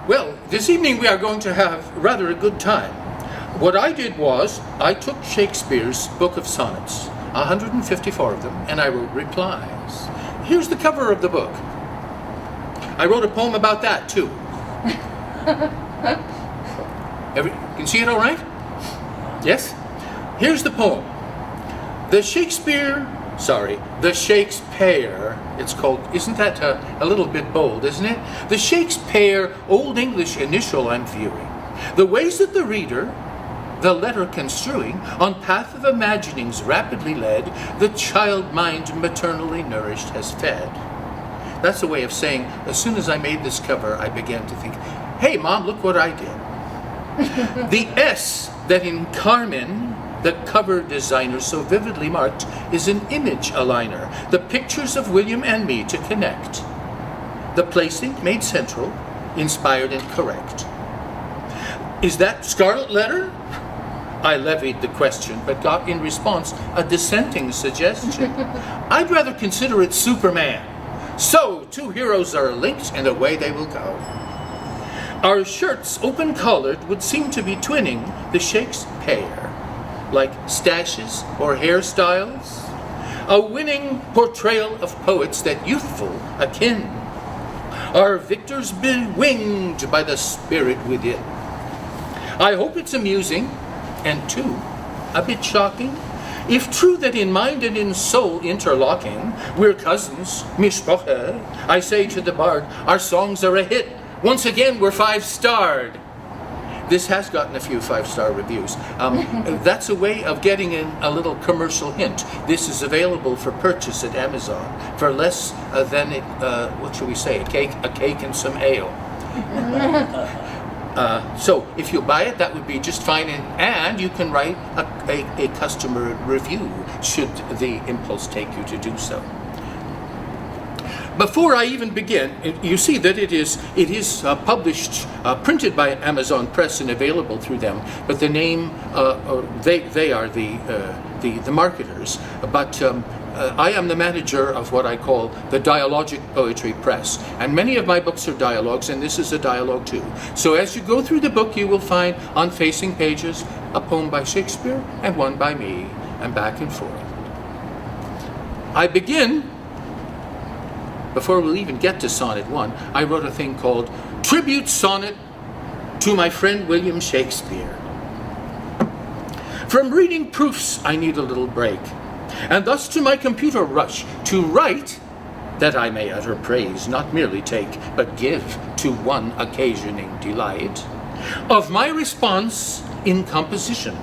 Well, this evening we are going to have rather a good time. What I did was, I took Shakespeare's book of sonnets, 154 of them, and I wrote replies. Here's the cover of the book. I wrote a poem about that, too. Can you see it all right? Yes? Here's the poem. The Shakespeare, it's called, isn't that a little bit bold, isn't it? The Shakespeare Old English initial I'm viewing. The ways that the reader, the letter construing, on path of imaginings rapidly led, the child mind maternally nourished has fed. That's a way of saying, as soon as I made this cover, I began to think, hey, Mom, look what I did. The S that in Carmen, the cover designer so vividly marked, is an image aligner, the pictures of William and me to connect. The placing made central, inspired and correct. Is that scarlet letter? I levied the question, but got in response a dissenting suggestion. I'd rather consider it Superman. So, two heroes are linked, and away they will go. Our shirts, open-collared, would seem to be twinning the Shakespeare, like stashes or hairstyles. A winning portrayal of poets that youthful akin. Our victors bewinged by the spirit within. I hope it's amusing, and too, a bit shocking, if true that in mind and in soul interlocking, we're cousins, mishpoche. I say to the bard, our songs are a hit. Once again, we're 5-starred. This has gotten a few 5-star reviews. That's a way of getting in a little commercial hint. This is available for purchase at Amazon for less than, what should we say, a cake and some ale. So if you buy it, that would be just fine, and you can write a customer review should the impulse take you to do so. Before I even begin, you see that it is published, printed by Amazon Press and available through them. But the name, they are the marketers. But I am the manager of what I call the Dialogic Poetry Press. And many of my books are dialogues, and this is a dialogue too. So as you go through the book, you will find on facing pages a poem by Shakespeare and one by me, and back and forth. I begin, before we'll even get to Sonnet 1, I wrote a thing called Tribute Sonnet to my friend William Shakespeare. From reading proofs, I need a little break, and thus to my computer rush to write, that I may utter praise, not merely take, but give to one occasioning delight. Of my response in composition,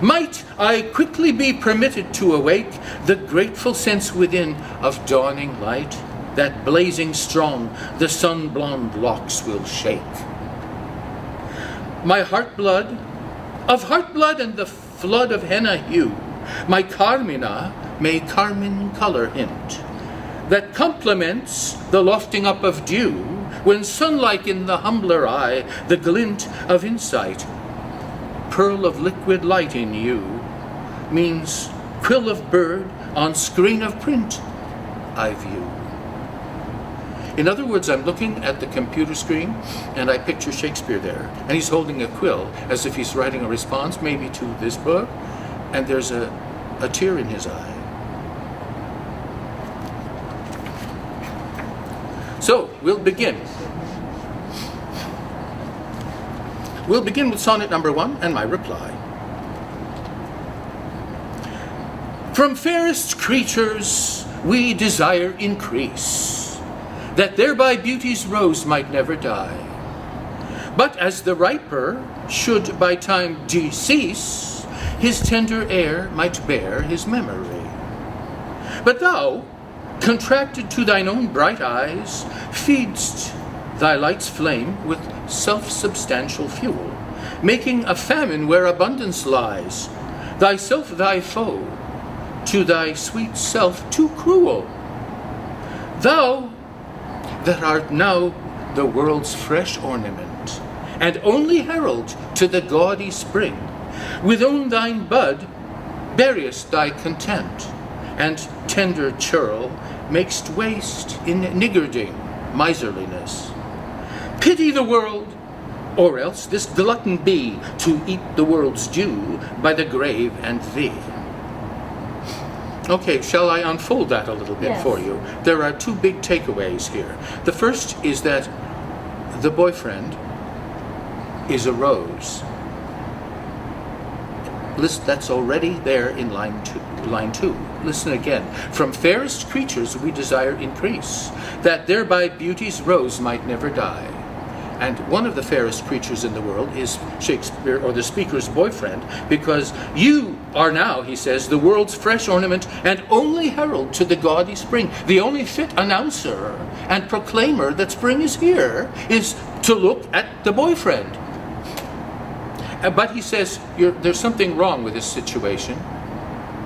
might I quickly be permitted to awake the grateful sense within of dawning light, that blazing strong the sun-blonde locks will shake. My heart blood and the flood of henna hue, my Carmina may carmine color hint, that complements the lofting up of dew, when sunlight in the humbler eye, the glint of insight, pearl of liquid light in you, means quill of bird on screen of print I view. In other words, I'm looking at the computer screen and I picture Shakespeare there, and he's holding a quill as if he's writing a response maybe to this book, and there's a tear in his eye. So, we'll begin. We'll begin with sonnet number 1 and my reply. From fairest creatures we desire increase, that thereby beauty's rose might never die. But as the riper should by time decease, his tender air might bear his memory. But thou, contracted to thine own bright eyes, feedst thy light's flame with self-substantial fuel, making a famine where abundance lies, thyself thy foe, to thy sweet self too cruel. Thou that art now the world's fresh ornament, and only herald to the gaudy spring, with own thine bud buryest thy content, and tender churl makest waste in niggarding miserliness. Pity the world or else this glutton be to eat the world's dew by the grave and thee. Okay, shall I unfold that a little bit for you? There are two big takeaways here. The first is that the boyfriend is a rose. Listen, that's already there in line two. Listen again. From fairest creatures we desire increase, that thereby beauty's rose might never die. And one of the fairest creatures in the world is Shakespeare, or the speaker's boyfriend, because you are now, he says, the world's fresh ornament and only herald to the gaudy spring. The only fit announcer and proclaimer that spring is here is to look at the boyfriend. But he says, there's something wrong with this situation.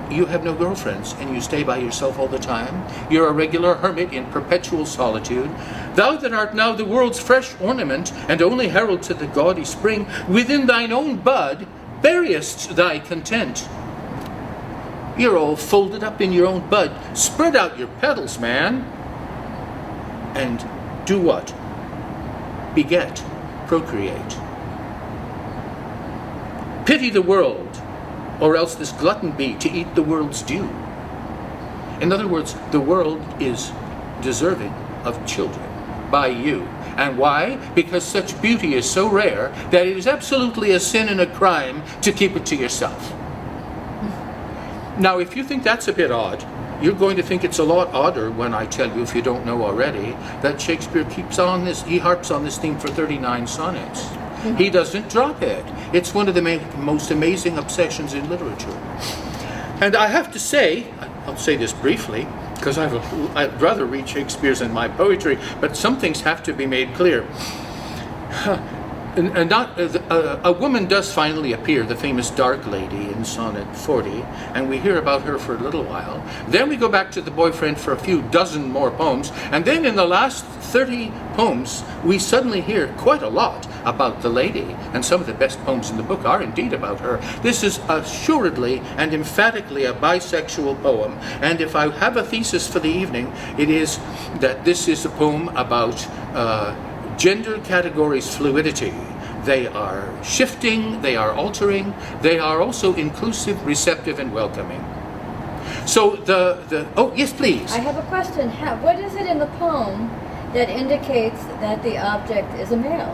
You have no girlfriends, and you stay by yourself all the time. You're a regular hermit in perpetual solitude. Thou that art now the world's fresh ornament, and only herald to the gaudy spring, within thine own bud buryest thy content. You're all folded up in your own bud. Spread out your petals, man. And do what? Beget, procreate. Pity the world, or else this glutton be to eat the world's dew. In other words, the world is deserving of children by you. And why? Because such beauty is so rare that it is absolutely a sin and a crime to keep it to yourself. Now, if you think that's a bit odd, you're going to think it's a lot odder when I tell you, if you don't know already, that Shakespeare he harps on this theme for 39 sonnets. He doesn't drop it. It's one of the most amazing obsessions in literature. And I have to say, I'll say this briefly, because I'd rather read Shakespeare's than my poetry, but some things have to be made clear. A woman does finally appear, the famous dark lady in Sonnet 40, and we hear about her for a little while. Then we go back to the boyfriend for a few dozen more poems, and then in the last 30 poems, we suddenly hear quite a lot about the lady, and some of the best poems in the book are indeed about her. This is assuredly and emphatically a bisexual poem, and if I have a thesis for the evening, it is that this is a poem about gender categories fluidity. They are shifting, they are altering, they are also inclusive, receptive, and welcoming. So oh, yes, please. I have a question. What is it in the poem that indicates that the object is a male?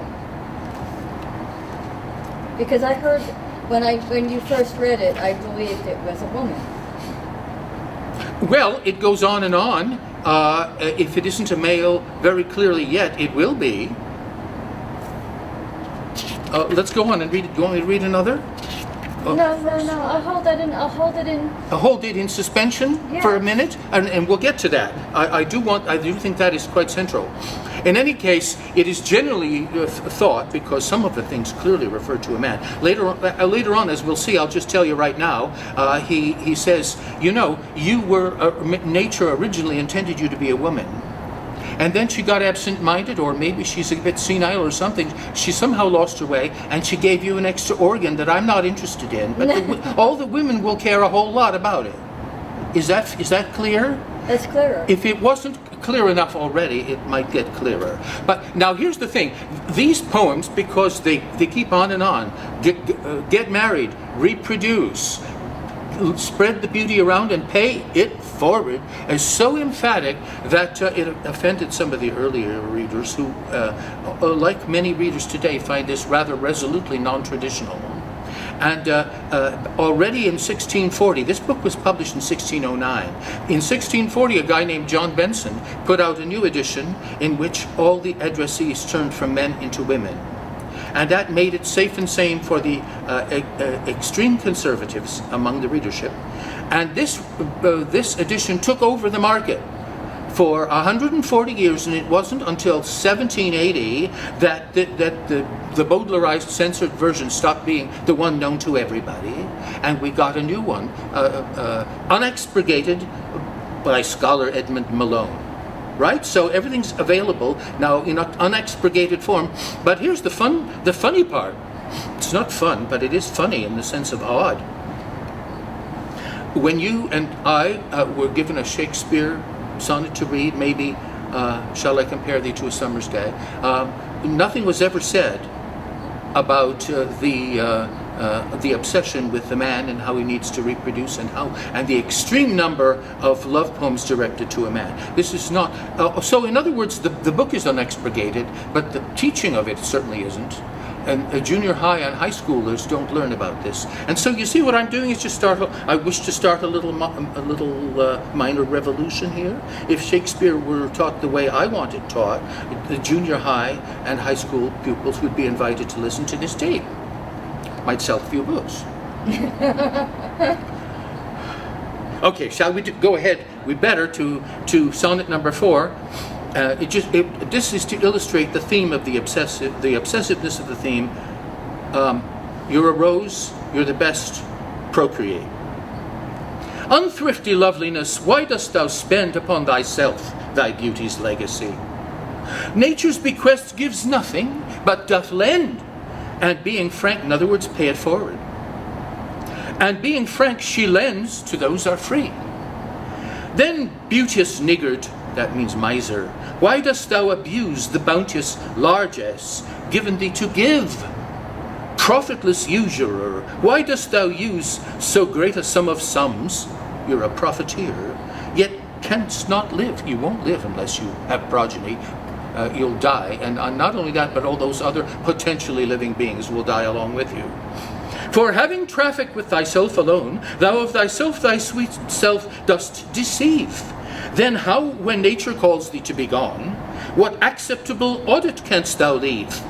Because I heard when you first read it, I believed it was a woman. Well, it goes on and on. If it isn't a male very clearly yet, it will be. Let's go on and read it. Do you want me to read another? No. I'll hold it in suspension for a minute, and we'll get to that. I do think that is quite central. In any case, it is generally thought, because some of the things clearly refer to a man. Later on, as we'll see, I'll just tell you right now, he says, nature originally intended you to be a woman. And then she got absent-minded, or maybe she's a bit senile or something. She somehow lost her way, and she gave you an extra organ that I'm not interested in. But all the women will care a whole lot about it. Is that clear? That's clearer. If it wasn't clear enough already, it might get clearer. But now here's the thing. These poems, because they keep on and on, get married, reproduce, spread the beauty around, and pay it forward, is so emphatic that it offended some of the earlier readers who, like many readers today, find this rather resolutely non-traditional. And already in 1640, this book was published in 1609. In 1640, a guy named John Benson put out a new edition in which all the addressees turned from men into women. And that made it safe and sane for the extreme conservatives among the readership. And this edition took over the market for 140 years, and it wasn't until 1780 that the Baudelaireized censored version stopped being the one known to everybody, and we got a new one, unexpurgated by scholar Edmund Malone. Right? So everything's available now in unexpurgated form. But here's the funny part. It's not fun, but it is funny in the sense of odd. When you and I were given a Shakespeare sonnet to read, maybe, shall I compare thee to a summer's day, nothing was ever said about the obsession with the man and how he needs to reproduce, and the extreme number of love poems directed to a man. This is not so. In other words, the book is unexpurgated, but the teaching of it certainly isn't. And junior high and high schoolers don't learn about this. And so you see, what I'm doing is just I wish to start a little minor revolution here. If Shakespeare were taught the way I want it taught, the junior high and high school pupils would be invited to listen to this tape. Might sell a few books. Okay, shall we go ahead? We better to sonnet number 4. This is to illustrate the theme of the obsessiveness of the theme. You're a rose, you're the best, procreate. Unthrifty loveliness, why dost thou spend upon thyself thy beauty's legacy? Nature's bequest gives nothing, but doth lend. And being frank, in other words, pay it forward. And being frank, she lends to those are free. Then, beauteous niggard, that means miser, why dost thou abuse the bounteous largesse given thee to give? Profitless usurer, why dost thou use so great a sum of sums? You're a profiteer, yet canst not live. You won't live unless you have progeny. You'll die, and not only that, but all those other potentially living beings will die along with you. For having traffic with thyself alone, thou of thyself thy sweet self dost deceive. Then how, when nature calls thee to be gone, what acceptable audit canst thou leave?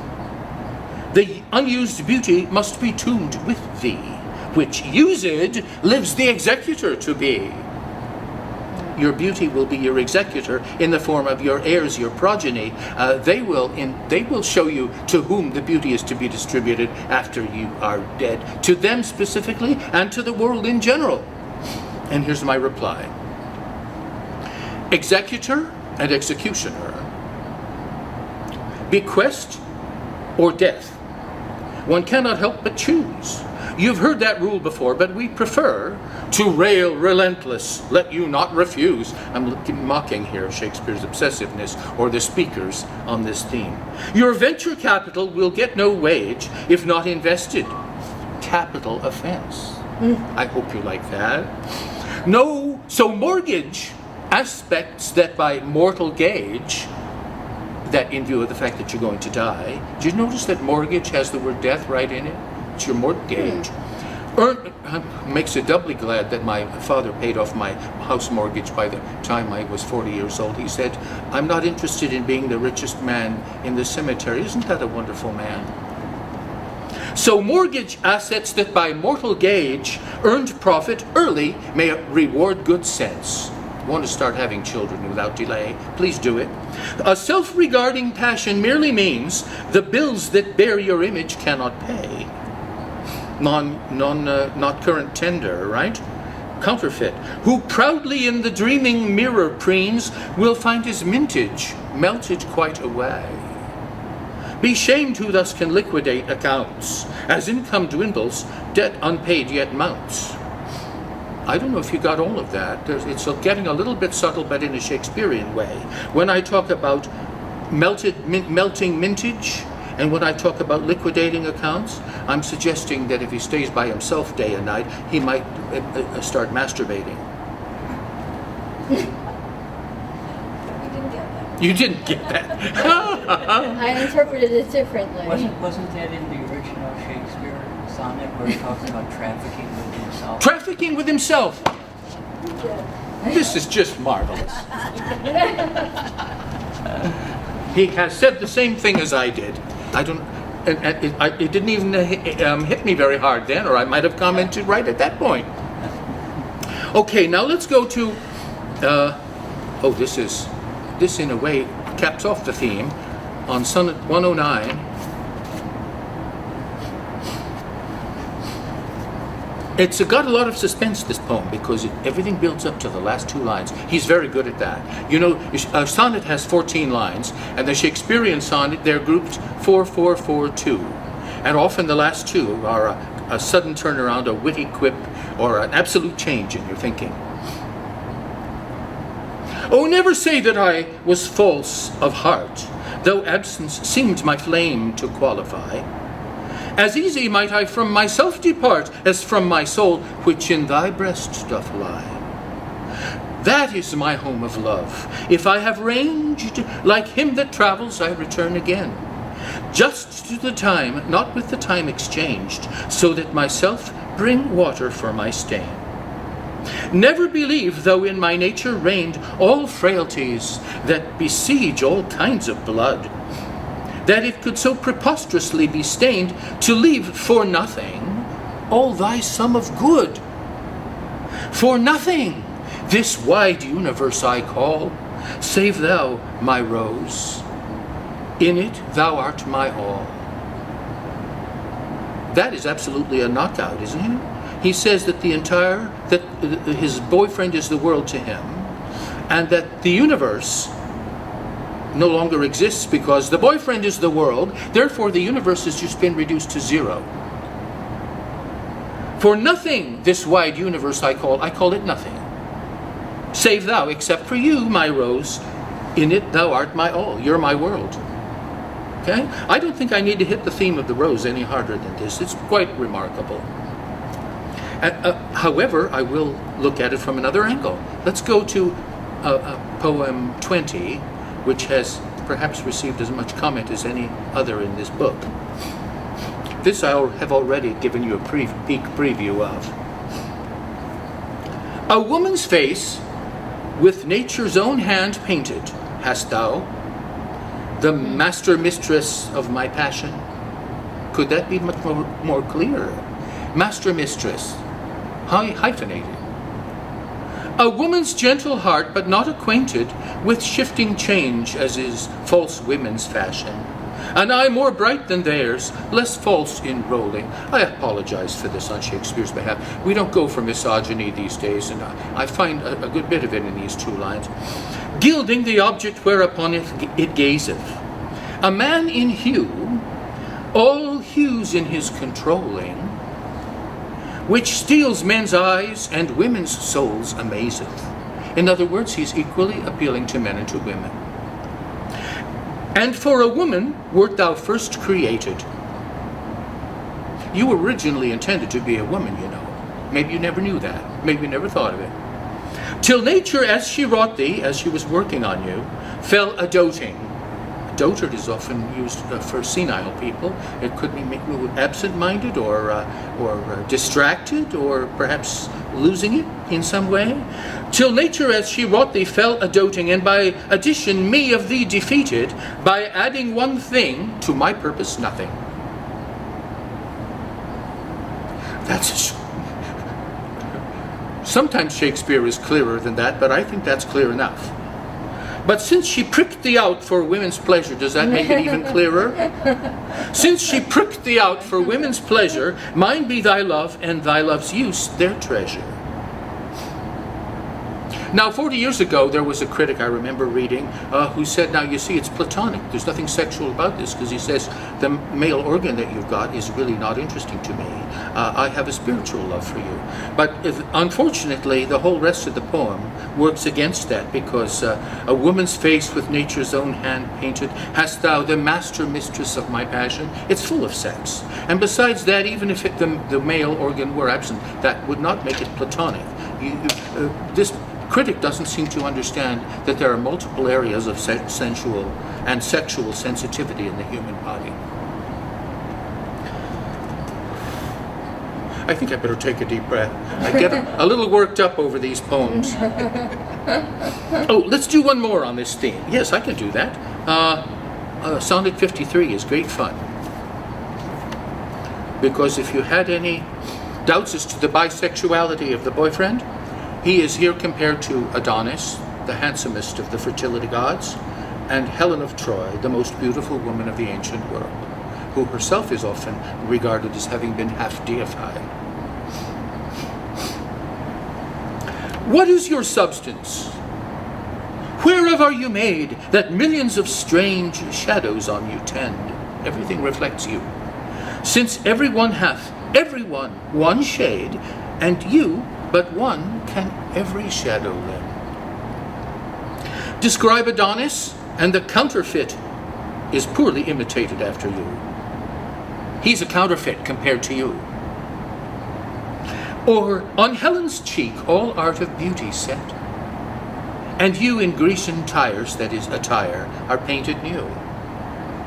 The unused beauty must be tuned with thee, which used lives the executor to be. Your beauty will be your executor in the form of your heirs, your progeny. They will show you to whom the beauty is to be distributed after you are dead, to them specifically and to the world in general. And here's my reply. Executor and executioner, bequest or death. One cannot help but choose. You've heard that rule before, but we prefer to rail relentless, let you not refuse. I'm mocking here Shakespeare's obsessiveness or the speakers on this theme. Your venture capital will get no wage if not invested. Capital offense. I hope you like that. No, so mortgage aspects that by mortal gauge, that in view of the fact that you're going to die. Do you notice that mortgage has the word death right in it? It's your mortgage. Makes it doubly glad that my father paid off my house mortgage by the time I was 40 years old. He said, I'm not interested in being the richest man in the cemetery. Isn't that a wonderful man? So mortgage assets that by mortal gauge earned profit early may reward good sense. Want to start having children without delay, please do it. A self-regarding passion merely means the bills that bear your image cannot pay. Not current tender, right? Counterfeit. Who proudly in the dreaming mirror preens will find his mintage melted quite away. Be shamed who thus can liquidate accounts. As income dwindles, debt unpaid yet mounts. I don't know if you got all of that. It's getting a little bit subtle, but in a Shakespearean way. When I talk about melting mintage, and when I talk about liquidating accounts, I'm suggesting that if he stays by himself day and night, he might start masturbating. You didn't get that. I interpreted it differently. Wasn't that in the original Shakespeare sonnet where he talks about trafficking with himself? Trafficking with himself. This is just marvelous. He has said the same thing as I did. It didn't even hit me very hard then, or I might have commented right at that point. Okay, now let's go to. This in a way caps off the theme on Sonnet 109. It's got a lot of suspense, this poem, because everything builds up to the last two lines. He's very good at that. You know, a sonnet has 14 lines, and the Shakespearean sonnet, they're grouped 4, 4, 4, 2. And often the last two are a sudden turnaround, a witty quip, or an absolute change in your thinking. Oh, never say that I was false of heart, though absence seemed my flame to qualify. As easy might I from myself depart, as from my soul, which in thy breast doth lie. That is my home of love. If I have ranged, like him that travels, I return again. Just to the time, not with the time exchanged, so that myself bring water for my stain. Never believe, though in my nature reigned all frailties that besiege all kinds of blood, that it could so preposterously be stained to leave for nothing all thy sum of good. For nothing this wide universe I call, save thou, my rose, in it thou art my all. That is absolutely a knockout, isn't it? He says that that his boyfriend is the world to him, and that the universe no longer exists because the boyfriend is the world, therefore the universe has just been reduced to zero. For nothing this wide universe I call it nothing. Save thou, except for you, my rose, in it thou art my all, you're my world. Okay? I don't think I need to hit the theme of the rose any harder than this. It's quite remarkable. However, I will look at it from another angle. Let's go to poem 20, which has perhaps received as much comment as any other in this book. This I have already given you a peek preview of. A woman's face with nature's own hand painted, hast thou, the master mistress of my passion. Could that be much more clear? Master mistress, hyphenated. A woman's gentle heart, but not acquainted with shifting change, as is false women's fashion. An eye more bright than theirs, less false in rolling. I apologize for this on Shakespeare's behalf. We don't go for misogyny these days, and I find a good bit of it in these two lines. Gilding the object whereupon it gazeth. A man in hue, all hues in his controlling, which steals men's eyes and women's souls amazeth. In other words, he's equally appealing to men and to women. And for a woman wert thou first created. You were originally intended to be a woman, you know. Maybe you never knew that. Maybe you never thought of it. Till nature, as she wrought thee, as she was working on you, fell a doting. Dotard is often used for senile people. It could be absent-minded or distracted or perhaps losing it in some way. Till nature as she wrought thee fell a doting, and by addition me of thee defeated, by adding one thing to my purpose nothing. Sometimes Shakespeare is clearer than that, but I think that's clear enough. But since she pricked thee out for women's pleasure, does that make it even clearer? Since she pricked thee out for women's pleasure, mine be thy love, and thy love's use their treasure. Now, 40 years ago, there was a critic I remember reading who said, now, you see, it's platonic. There's nothing sexual about this, because he says, the male organ that you've got is really not interesting to me. I have a spiritual love for you. But unfortunately, the whole rest of the poem works against that, because a woman's face with nature's own hand painted, hast thou the master mistress of my passion. It's full of sex. And besides that, even if the male organ were absent, that would not make it platonic. This critic doesn't seem to understand that there are multiple areas of sensual and sexual sensitivity in the human body. I think I better take a deep breath. I get a little worked up over these poems. Oh, let's do one more on this theme. Yes, I can do that. Sonnet 53 is great fun. Because if you had any doubts as to the bisexuality of the boyfriend, he is here compared to Adonis, the handsomest of the fertility gods, and Helen of Troy, the most beautiful woman of the ancient world, who herself is often regarded as having been half deified. What is your substance? Whereof are you made, that millions of strange shadows on you tend? Everything reflects you. Since everyone hath, one shade, and you but one can every shadow lend. Describe Adonis, and the counterfeit is poorly imitated after you. He's a counterfeit compared to you. Or, on Helen's cheek all art of beauty set, and you in Grecian tires, that is, attire, are painted new.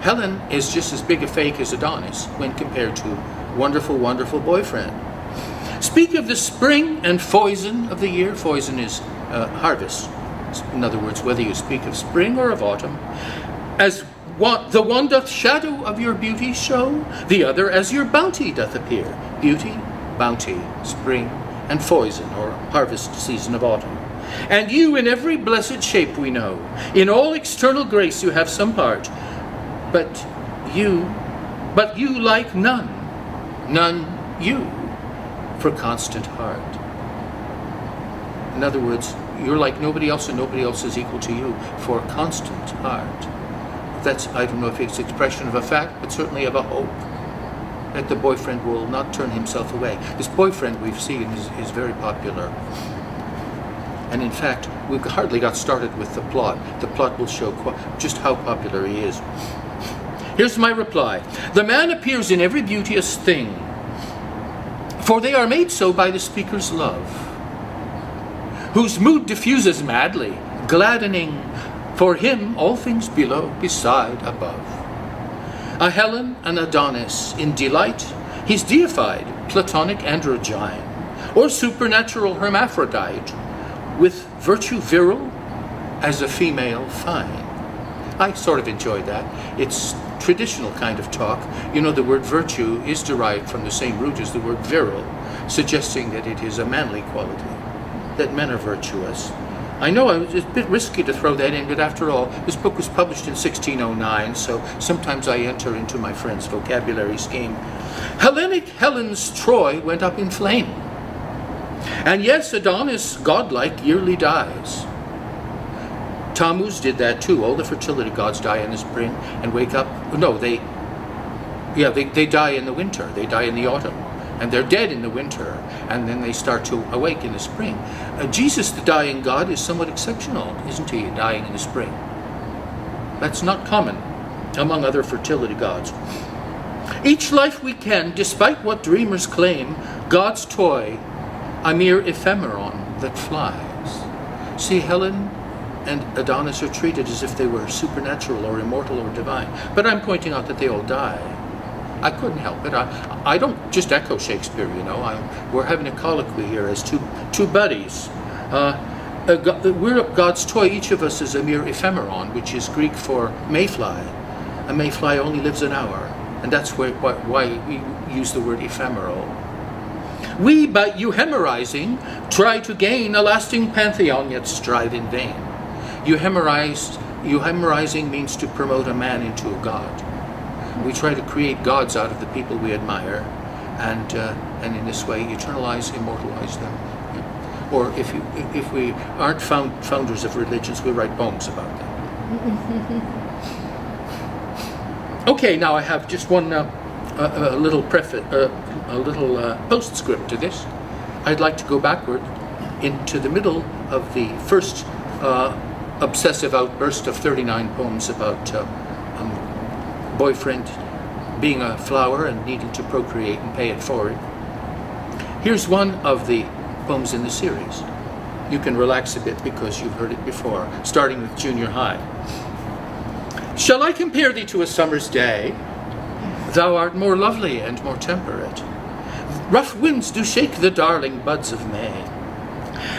Helen is just as big a fake as Adonis when compared to wonderful, wonderful boyfriend. Speak of the spring and foison of the year. Foison is harvest. In other words, whether you speak of spring or of autumn, as the one doth shadow of your beauty show, the other as your bounty doth appear. Beauty, bounty, spring, and foison, or harvest season of autumn. And you in every blessed shape we know, in all external grace you have some part, but you like none you, for constant heart. In other words, you're like nobody else and nobody else is equal to you, for constant heart. That's, I don't know if it's expression of a fact, but certainly of a hope that the boyfriend will not turn himself away. This boyfriend we've seen is very popular. And in fact, we've hardly got started with the plot. The plot will show just how popular he is. Here's my reply. The man appears in every beauteous thing, for they are made so by the speaker's love, whose mood diffuses madly, gladdening for him all things below, beside, above. A Helen, an Adonis, in delight, he's deified, platonic androgyne, or supernatural hermaphrodite, with virtue virile as a female fine. I sort of enjoyed that. It's traditional kind of talk. You know, the word virtue is derived from the same root as the word virile, suggesting that it is a manly quality, that men are virtuous. I know it's a bit risky to throw that in, but after all, this book was published in 1609, so sometimes I enter into my friend's vocabulary scheme. Hellenic Helen's Troy went up in flame. And yes, Adonis, godlike, yearly dies. Tammuz did that too. All the fertility gods die in the spring and wake up. No, they die in the winter. They die in the autumn. And they're dead in the winter. And then they start to awake in the spring. Jesus, the dying God, is somewhat exceptional, isn't he, dying in the spring? That's not common among other fertility gods. Each life we can, despite what dreamers claim, God's toy, a mere ephemeron that flies. See, Helen and Adonis are treated as if they were supernatural or immortal or divine. But I'm pointing out that they all die. I couldn't help it. I don't just echo Shakespeare, you know. We're having a colloquy here as two buddies. We're God's toy. Each of us is a mere ephemeron, which is Greek for mayfly. A mayfly only lives an hour. And that's why we use the word ephemeral. We, by euhemerizing, try to gain a lasting pantheon, yet strive in vain. Euhemerizing means to promote a man into a god. We try to create gods out of the people we admire, and in this way eternalize, immortalize them. Or if we aren't founders of religions, we write poems about them. Okay, now I have just one a little postscript to this. I'd like to go backward into the middle of the first obsessive outburst of 39 poems about boyfriend being a flower and needing to procreate and pay it forward. Here's one of the poems in the series. You can relax a bit because you've heard it before, starting with junior high. Shall I compare thee to a summer's day? Thou art more lovely and more temperate. Rough winds do shake the darling buds of May,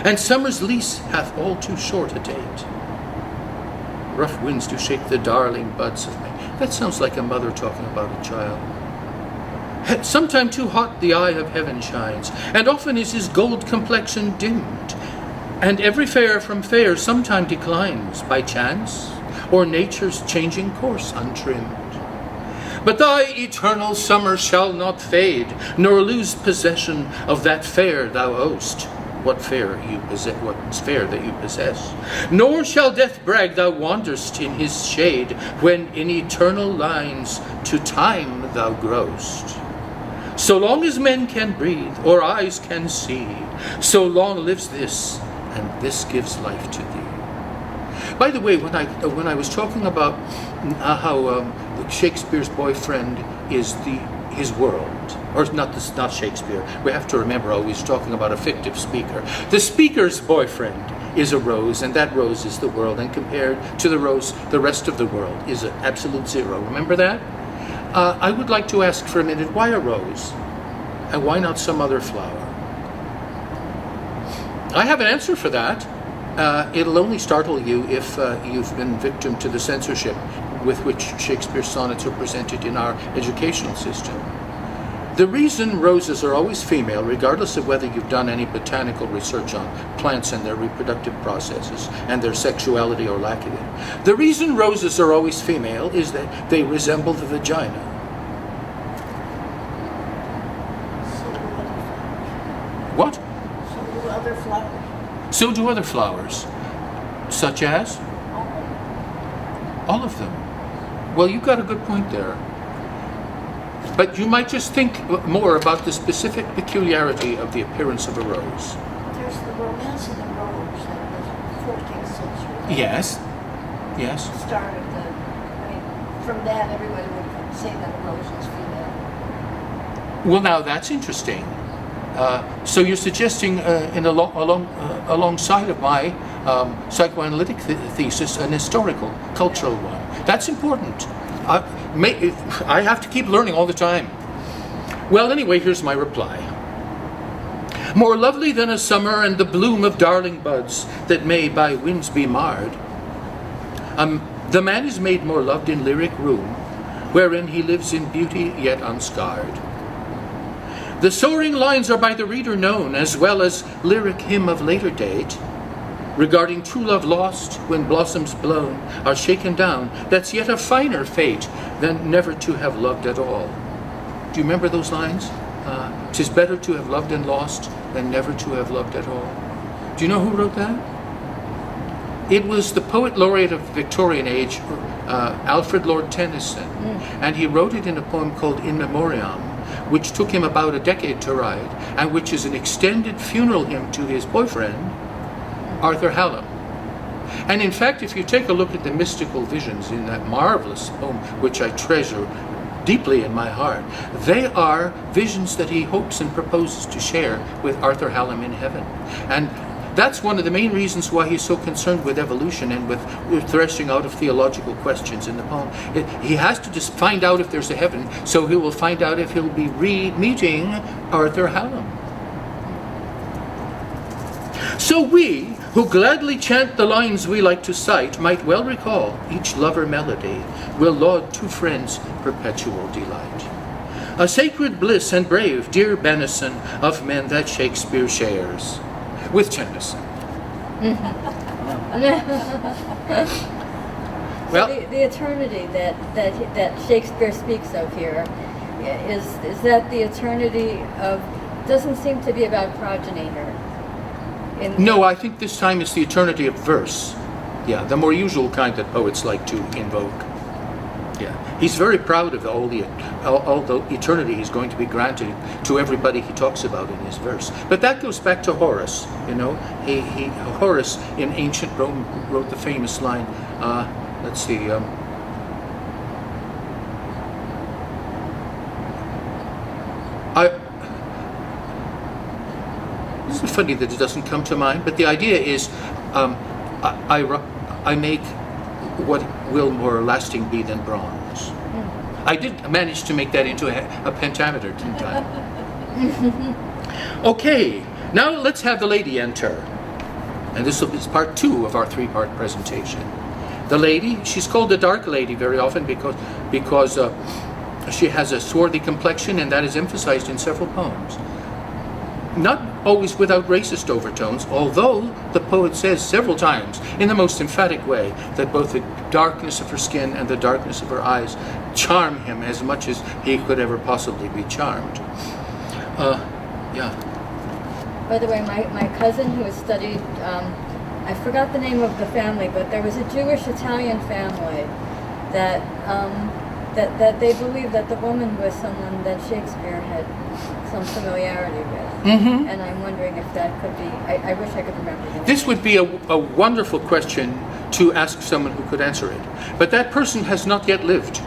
and summer's lease hath all too short a date. Rough winds do shake the darling buds of May. That sounds like a mother talking about a child. Sometime too hot the eye of heaven shines, and often is his gold complexion dimmed, and every fair from fair sometime declines by chance, or nature's changing course untrimmed. But thy eternal summer shall not fade, nor lose possession of that fair thou owest. What fair that you possess. Nor shall death brag thou wanderst in his shade, when in eternal lines to time thou growst. So long as men can breathe, or eyes can see, so long lives this, and this gives life to thee. By the way, when I was talking about how Shakespeare's boyfriend is his world. Or not Shakespeare. We have to remember always talking about a fictive speaker. The speaker's boyfriend is a rose, and that rose is the world, and compared to the rose, the rest of the world is an absolute zero. Remember that? I would like to ask for a minute, why a rose? And why not some other flower? I have an answer for that. It'll only startle you if you've been victim to the censorship with which Shakespeare's sonnets are presented in our educational system. The reason roses are always female, regardless of whether you've done any botanical research on plants and their reproductive processes and their sexuality or lack of it, the reason roses are always female is that they resemble the vagina. What? So do other flowers. So do other flowers. Such as? All of them. Well, you've got a good point there. But you might just think more about the specific peculiarity of the appearance of a rose. There's the romance of the rose that was 14th century. Yes. Yes. Started from that everybody would say that a rose was female. Well, now that's interesting. So you're suggesting, alongside of my psychoanalytic thesis, an historical, cultural one. That's important. I have to keep learning all the time. Well, anyway, here's my reply. More lovely than a summer and the bloom of darling buds that may by winds be marred. The man is made more loved in lyric room, wherein he lives in beauty yet unscarred. The soaring lines are by the reader known, as well as lyric hymn of later date, regarding true love lost when blossoms blown are shaken down, that's yet a finer fate than never to have loved at all. Do you remember those lines? 'Tis better to have loved and lost than never to have loved at all. Do you know who wrote that? It was the poet laureate of the Victorian age, Alfred Lord Tennyson, and he wrote it in a poem called In Memoriam, which took him about a decade to write, and which is an extended funeral hymn to his boyfriend, Arthur Hallam. And in fact, if you take a look at the mystical visions in that marvelous poem, which I treasure deeply in my heart, they are visions that he hopes and proposes to share with Arthur Hallam in heaven. And that's one of the main reasons why he's so concerned with evolution and with threshing out of theological questions in the poem. He has to just find out if there's a heaven, so he will find out if he'll be meeting Arthur Hallam. So we, who gladly chant the lines we like to cite, might well recall each lover melody will laud two friends' perpetual delight. A sacred bliss and brave, dear benison of men that Shakespeare shares with Tennyson. Well, the eternity that Shakespeare speaks of here is that the eternity of, doesn't seem to be about progeny here. No, I think this time it's the eternity of verse. Yeah, the more usual kind that poets like to invoke. Yeah, he's very proud of all the eternity he's going to be granted to everybody he talks about in his verse. But that goes back to Horace. You know, Horace in ancient Rome wrote the famous line. Let's see. It's funny that it doesn't come to mind, but the idea is, I make what will more lasting be than bronze. I did manage to make that into a pentameter, didn't I? Okay, now let's have the lady enter. And this is part 2 of our 3-part presentation. The lady, she's called the Dark Lady very often because she has a swarthy complexion, and that is emphasized in several poems. Not always without racist overtones, although the poet says several times, in the most emphatic way, that both the darkness of her skin and the darkness of her eyes charm him as much as he could ever possibly be charmed. Yeah. By the way, my cousin who has studied, I forgot the name of the family, but there was a Jewish-Italian family that they believed that the woman was someone that Shakespeare had some familiarity with. Mm-hmm. And I'm wondering if that could be, I wish I could remember the name. This would be a wonderful question to ask someone who could answer it. But that person has not yet lived.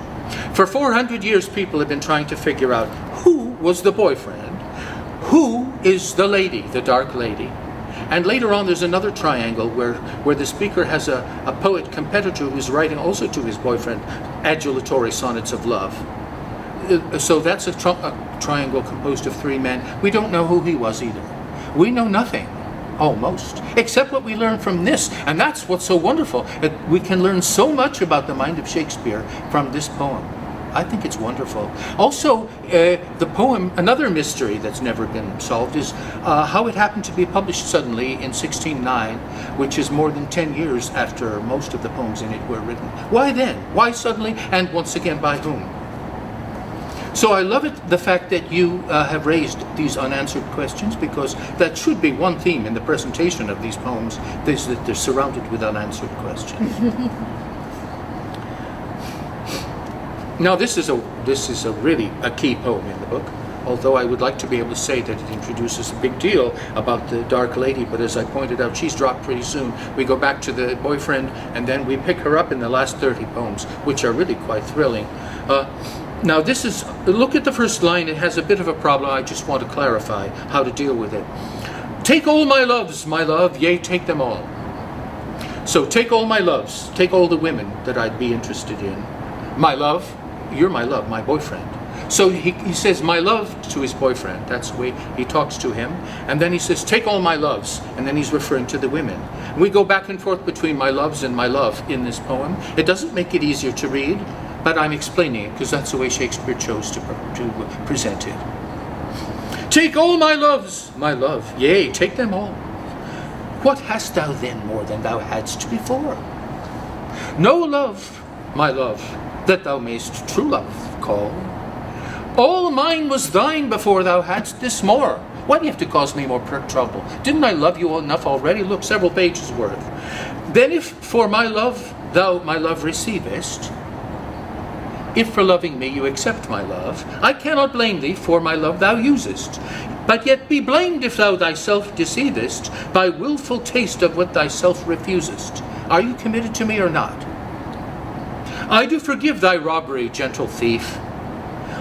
For 400 years, people have been trying to figure out who was the boyfriend, who is the lady, the dark lady. And later on, there's another triangle where the speaker has a poet competitor who's writing also to his boyfriend adulatory sonnets of love. So that's a triangle composed of 3 men. We don't know who he was either. We know nothing, almost, except what we learn from this. And that's what's so wonderful. We can learn so much about the mind of Shakespeare from this poem. I think it's wonderful. Also, the poem, another mystery that's never been solved, is how it happened to be published suddenly in 1609, which is more than 10 years after most of the poems in it were written. Why then? Why suddenly? And once again, by whom? So I love it, the fact that you have raised these unanswered questions, because that should be one theme in the presentation of these poems, is that they're surrounded with unanswered questions. Now this is a really a key poem in the book, although I would like to be able to say that it introduces a big deal about the dark lady, but as I pointed out, she's dropped pretty soon. We go back to the boyfriend, and then we pick her up in the last 30 poems, which are really quite thrilling. Now this is, look at the first line, it has a bit of a problem. I just want to clarify how to deal with it. Take all my loves, my love, yea, take them all. So take all my loves, take all the women that I'd be interested in. My love, you're my love, my boyfriend. So he says my love to his boyfriend. That's the way he talks to him. And then he says, take all my loves. And then he's referring to the women. We go back and forth between my loves and my love in this poem. It doesn't make it easier to read, but I'm explaining it because that's the way Shakespeare chose to present it. Take all my loves, my love, yea, take them all. What hast thou then more than thou hadst before? No love, my love, that thou mayst true love call. All mine was thine before thou hadst this more. Why do you have to cause me more trouble? Didn't I love you enough already? Look, several pages worth. Then if for my love thou my love receivest, if for loving me you accept my love, I cannot blame thee, for my love thou usest. But yet be blamed if thou thyself deceivest, by wilful taste of what thyself refusest. Are you committed to me or not? I do forgive thy robbery, gentle thief,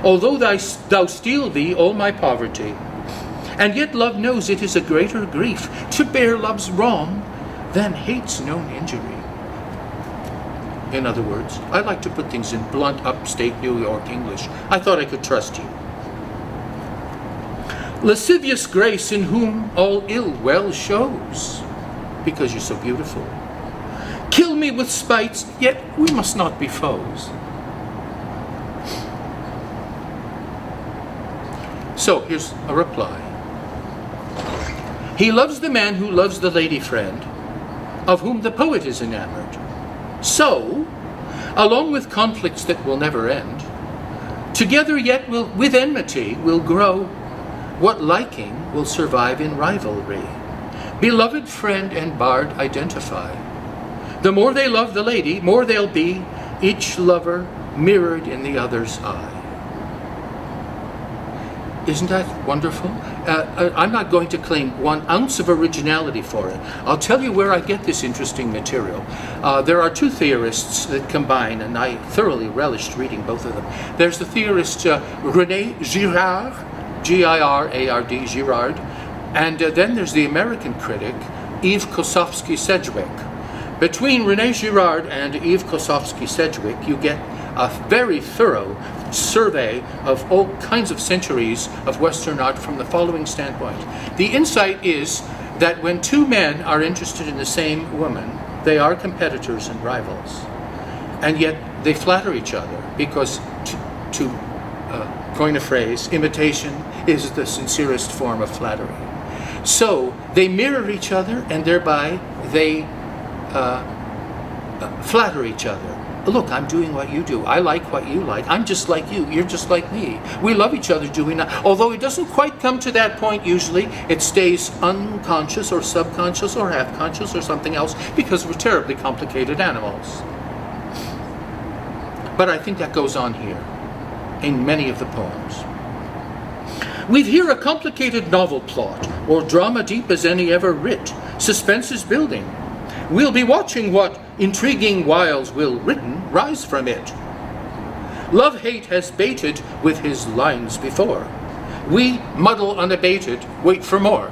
although thou steal thee all my poverty. And yet love knows it is a greater grief to bear love's wrong than hate's known injury. In other words, I like to put things in blunt, upstate New York English. I thought I could trust you. Lascivious grace in whom all ill well shows, because you're so beautiful. Kill me with spites, yet we must not be foes. So here's a reply. He loves the man who loves the lady friend, of whom the poet is enamored. So, along with conflicts that will never end, together yet with enmity will grow what liking will survive in rivalry. Beloved friend and bard identify. The more they love the lady, more they'll be, each lover mirrored in the other's eye. Isn't that wonderful? I'm not going to claim 1 ounce of originality for it. I'll tell you where I get this interesting material. There are 2 theorists that combine, and I thoroughly relished reading both of them. There's the theorist René Girard, G-I-R-A-R-D, Girard, and then there's the American critic Yves Kosofsky-Sedgwick. Between René Girard and Yves Kosofsky-Sedgwick, you get a very thorough survey of all kinds of centuries of Western art from the following standpoint. The insight is that when 2 men are interested in the same woman, they are competitors and rivals. And yet they flatter each other because, to coin a phrase, imitation is the sincerest form of flattery. So they mirror each other, and thereby they flatter each other. Look, I'm doing what you do. I like what you like. I'm just like you. You're just like me. We love each other, do we not? Although it doesn't quite come to that point usually. It stays unconscious or subconscious or half-conscious or something else because we're terribly complicated animals. But I think that goes on here in many of the poems. We've here a complicated novel plot, or drama deep as any ever writ. Suspense is building. We'll be watching what intriguing wiles will written rise from it. Love-hate has baited with his lines before. We, muddle unabated, wait for more.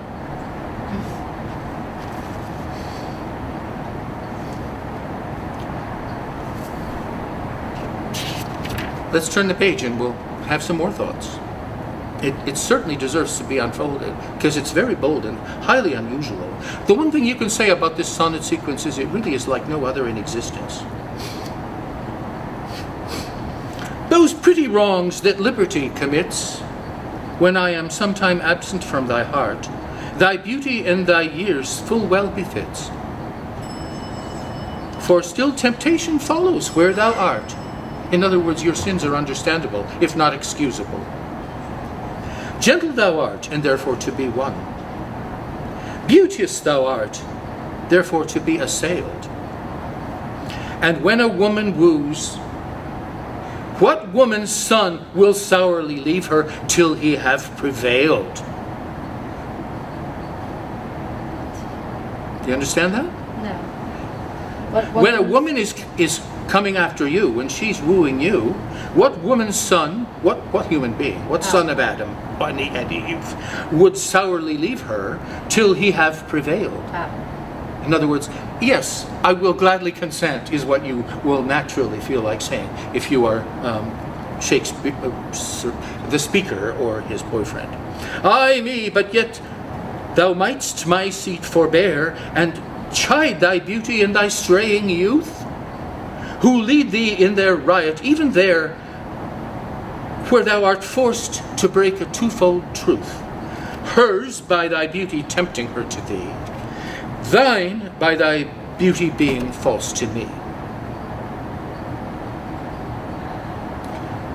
Let's turn the page and we'll have some more thoughts. It certainly deserves to be unfolded because it's very bold and highly unusual. The one thing you can say about this sonnet sequence is it really is like no other in existence. Those pretty wrongs that liberty commits, when I am sometime absent from thy heart, thy beauty and thy years full well befits. For still temptation follows where thou art. In other words, your sins are understandable, if not excusable. Gentle thou art, and therefore to be won. Beauteous thou art, therefore to be assailed. And when a woman woos, what woman's son will sourly leave her till he have prevailed? Do you understand that? No. When a woman is coming after you, when she's wooing you, what woman's son, what human being, what son of Adam and Eve would sourly leave her till he have prevailed? In other words, yes, I will gladly consent is what you will naturally feel like saying if you are Shakespeare, the speaker or his boyfriend. Ay me, but yet thou mightst my seat forbear and chide thy beauty and thy straying youth, who lead thee in their riot, even there where thou art forced to break a twofold truth. Hers by thy beauty tempting her to thee, thine by thy beauty being false to me.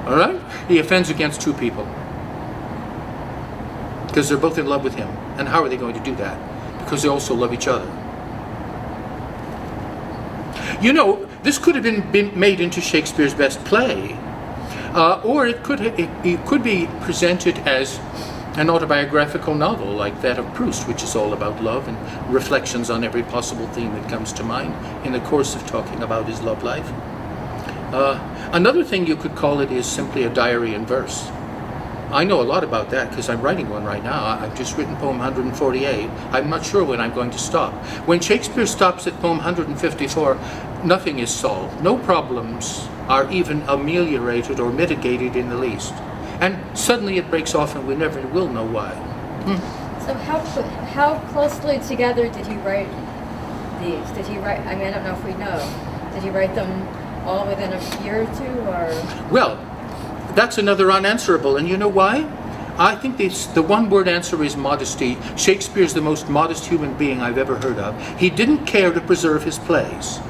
All right? He offends against two people because they're both in love with him. And how are they going to do that? Because they also love each other. You know, this could have been made into Shakespeare's best play, or it could be presented as an autobiographical novel like that of Proust, which is all about love and reflections on every possible theme that comes to mind in the course of talking about his love life. Another thing you could call it is simply a diary in verse. I know a lot about that because I'm writing one right now. I've just written poem 148. I'm not sure when I'm going to stop. When Shakespeare stops at poem 154, nothing is solved. No problems are even ameliorated or mitigated in the least. And suddenly it breaks off and we never will know why. So how closely together did he write these? Did he write, I mean, I don't know if we know. Did he write them all within a year or two, or? Well, that's another unanswerable, and you know why? I think the one-word answer is modesty. Shakespeare's the most modest human being I've ever heard of. He didn't care to preserve his plays.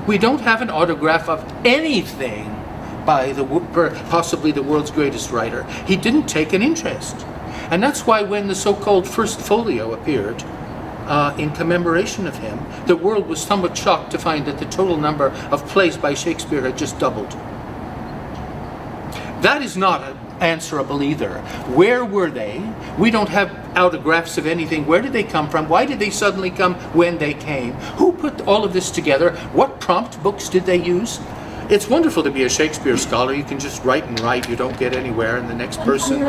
We don't have an autograph of anything by possibly the world's greatest writer. He didn't take an interest. And that's why when the so-called First Folio appeared, in commemoration of him, the world was somewhat shocked to find that the total number of plays by Shakespeare had just doubled. That is not answerable either. Where were they? We don't have autographs of anything. Where did they come from? Why did they suddenly come when they came? Who put all of this together? What prompt books did they use? It's wonderful to be a Shakespeare scholar. You can just write and write. You don't get anywhere, and the next person...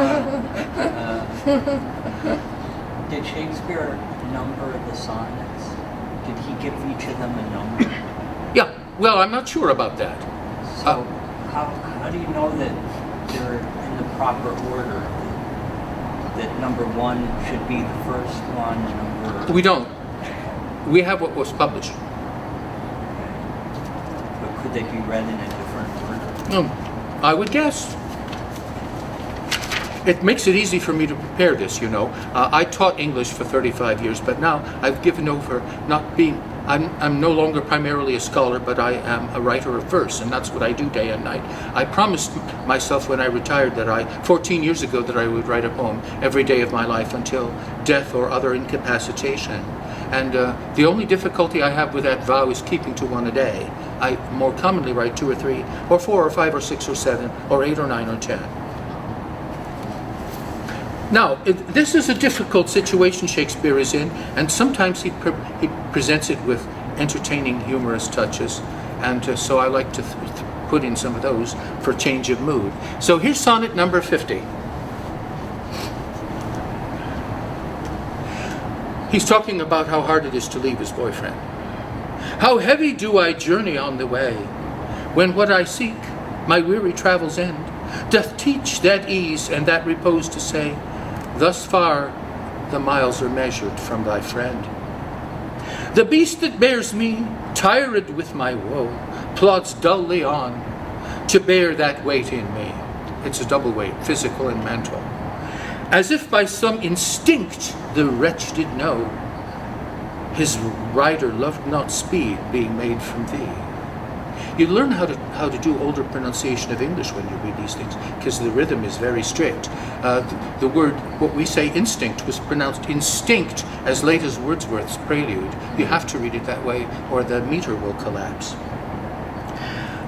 Did Shakespeare number the sonnets? Did he give each of them a number? Yeah, well, I'm not sure about that. So how do you know that they're in the proper order? That number one should be the first one, number... We don't. We have what was published. But could they be read in a different order? I would guess. It makes it easy for me to prepare this, you know. I taught English for 35 years, but now I've given over not being... I'm no longer primarily a scholar, but I am a writer of verse, and that's what I do day and night. I promised myself when I retired 14 years ago, that I would write a poem every day of my life until death or other incapacitation. And the only difficulty I have with that vow is keeping to one a day. I more commonly write 2 or 3, or 4 or 5 or 6 or 7, or 8 or 9 or 10. Now, this is a difficult situation Shakespeare is in, and sometimes he presents it with entertaining, humorous touches, and so I like to put in some of those for change of mood. So here's sonnet number 50. He's talking about how hard it is to leave his boyfriend. How heavy do I journey on the way, when what I seek, my weary travels end, doth teach that ease and that repose to say, thus far the miles are measured from thy friend. The beast that bears me, tired with my woe, plods dully on to bear that weight in me. It's a double weight, physical and mental. As if by some instinct the wretch did know, his rider loved not speed being made from thee. You learn how to do older pronunciation of English when you read these things, because the rhythm is very strict. The word, what we say instinct, was pronounced instinct as late as Wordsworth's Prelude. You have to read it that way or the meter will collapse.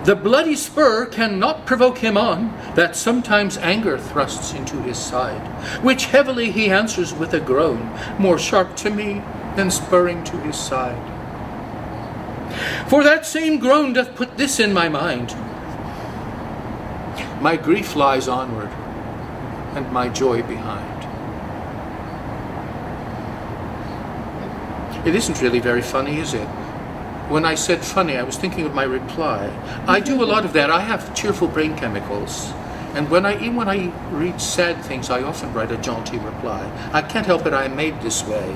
The bloody spur cannot provoke him on, that sometimes anger thrusts into his side, which heavily he answers with a groan, more sharp to me than spurring to his side. For that same groan doth put this in my mind, my grief lies onward, and my joy behind. It isn't really very funny, is it? When I said funny, I was thinking of my reply. I do a lot of that. I have cheerful brain chemicals. And even when I read sad things, I often write a jaunty reply. I can't help it, I am made this way.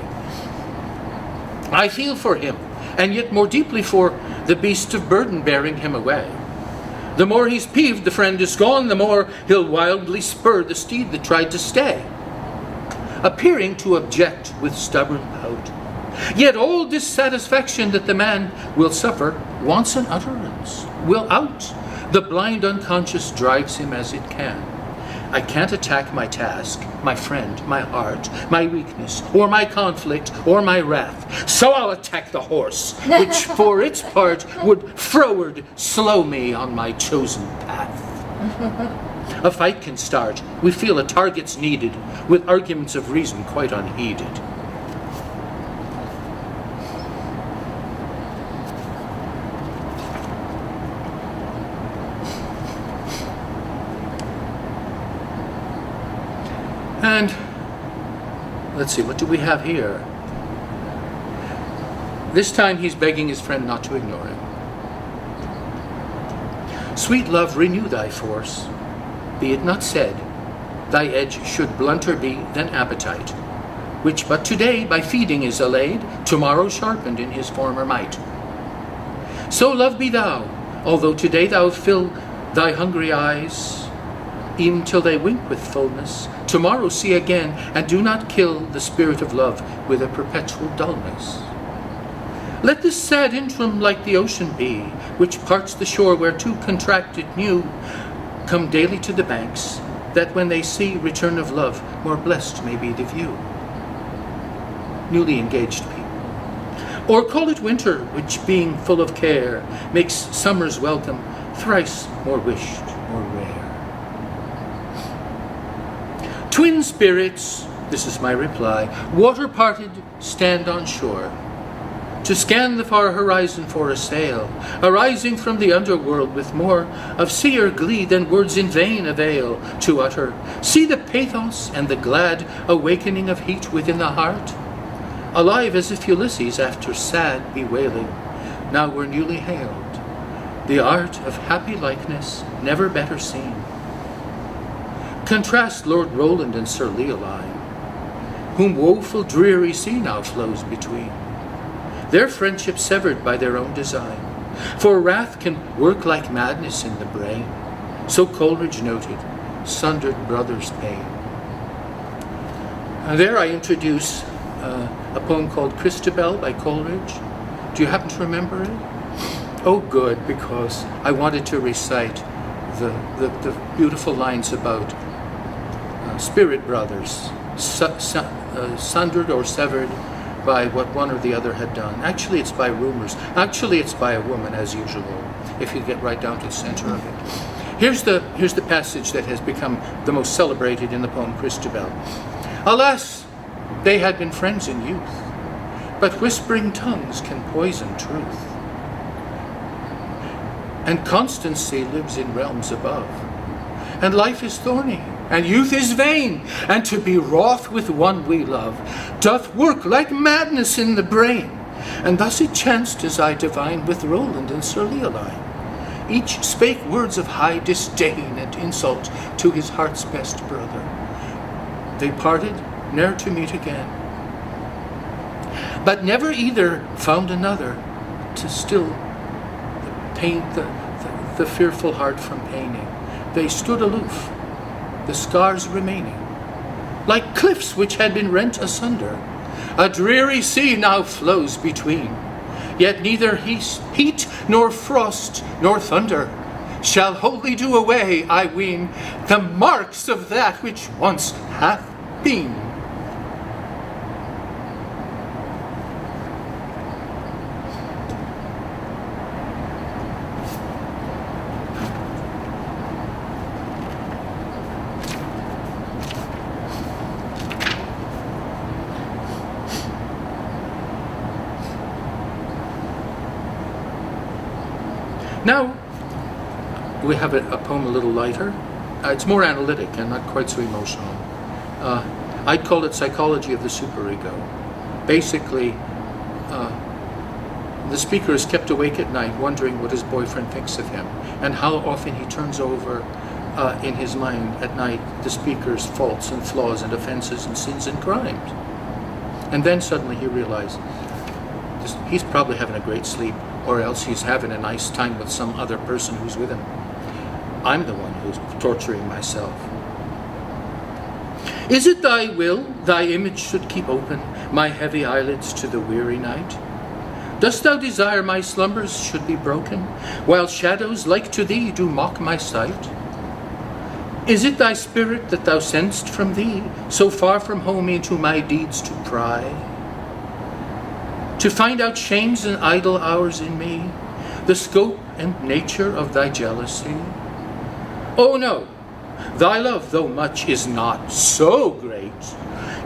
I feel for him, and yet more deeply for the beast of burden bearing him away. The more he's peeved the friend is gone, the more he'll wildly spur the steed that tried to stay, appearing to object with stubborn pout. Yet all dissatisfaction that the man will suffer wants an utterance, will out. The blind unconscious drives him as it can. I can't attack my task, my friend, my heart, my weakness, or my conflict, or my wrath. So I'll attack the horse, which for its part would froward slow me on my chosen path. A fight can start. We feel a target's needed, with arguments of reason quite unheeded. And let's see, what do we have here? This time he's begging his friend not to ignore him. Sweet love, renew thy force. Be it not said, thy edge should blunter be than appetite, which but today by feeding is allayed, tomorrow sharpened in his former might. So love be thou, although today thou fill thy hungry eyes, e'en till they wink with fullness, tomorrow see again, and do not kill the spirit of love with a perpetual dullness. Let this sad interim like the ocean be, which parts the shore where two contracted new come daily to the banks, that when they see return of love, more blessed may be the view. Newly engaged people. Or call it winter, which being full of care, makes summer's welcome thrice more wished, more rare. Twin spirits, this is my reply, water parted, stand on shore, to scan the far horizon for a sail, arising from the underworld with more of seer glee than words in vain avail to utter. See the pathos and the glad awakening of heat within the heart, alive as if Ulysses after sad bewailing, now were newly hailed, the art of happy likeness never better seen. Contrast Lord Roland and Sir Leoline, whom woeful dreary sea now flows between, their friendship severed by their own design. For wrath can work like madness in the brain, so Coleridge noted, sundered brothers' pain. And there I introduce a poem called Christabel by Coleridge. Do you happen to remember it? Oh good, because I wanted to recite the beautiful lines about spirit brothers, sundered or severed by what one or the other had done. Actually, it's by rumors. Actually, it's by a woman, as usual, if you get right down to the center of it. Here's the passage that has become the most celebrated in the poem Christabel. Alas, they had been friends in youth, but whispering tongues can poison truth. and constancy lives in realms above. And life is thorny, and youth is vain, and to be wroth with one we love doth work like madness in the brain. And thus it chanced as I divine with Roland and Sir Leoline. Each spake words of high disdain and insult to his heart's best brother. They parted, ne'er to meet again. But never either found another to still the fearful heart from paining. They stood aloof, the scars remaining, like cliffs which had been rent asunder. A dreary sea now flows between, yet neither heat nor frost nor thunder shall wholly do away, I ween, the marks of that which once hath been. Now, we have a poem a little lighter. It's more analytic and not quite so emotional. I'd call it Psychology of the Superego. Basically, the speaker is kept awake at night wondering what his boyfriend thinks of him and how often he turns over in his mind at night the speaker's faults and flaws and offenses and sins and crimes. And then suddenly he realizes he's probably having a great sleep, or else he's having a nice time with some other person who's with him. I'm the one who's torturing myself. Is it thy will thy image should keep open my heavy eyelids to the weary night? Dost thou desire my slumbers should be broken, while shadows like to thee do mock my sight? Is it thy spirit that thou send'st from thee, so far from home into my deeds to pry? To find out shames and idle hours in me, the scope and nature of thy jealousy? Oh no, thy love, though much, is not so great.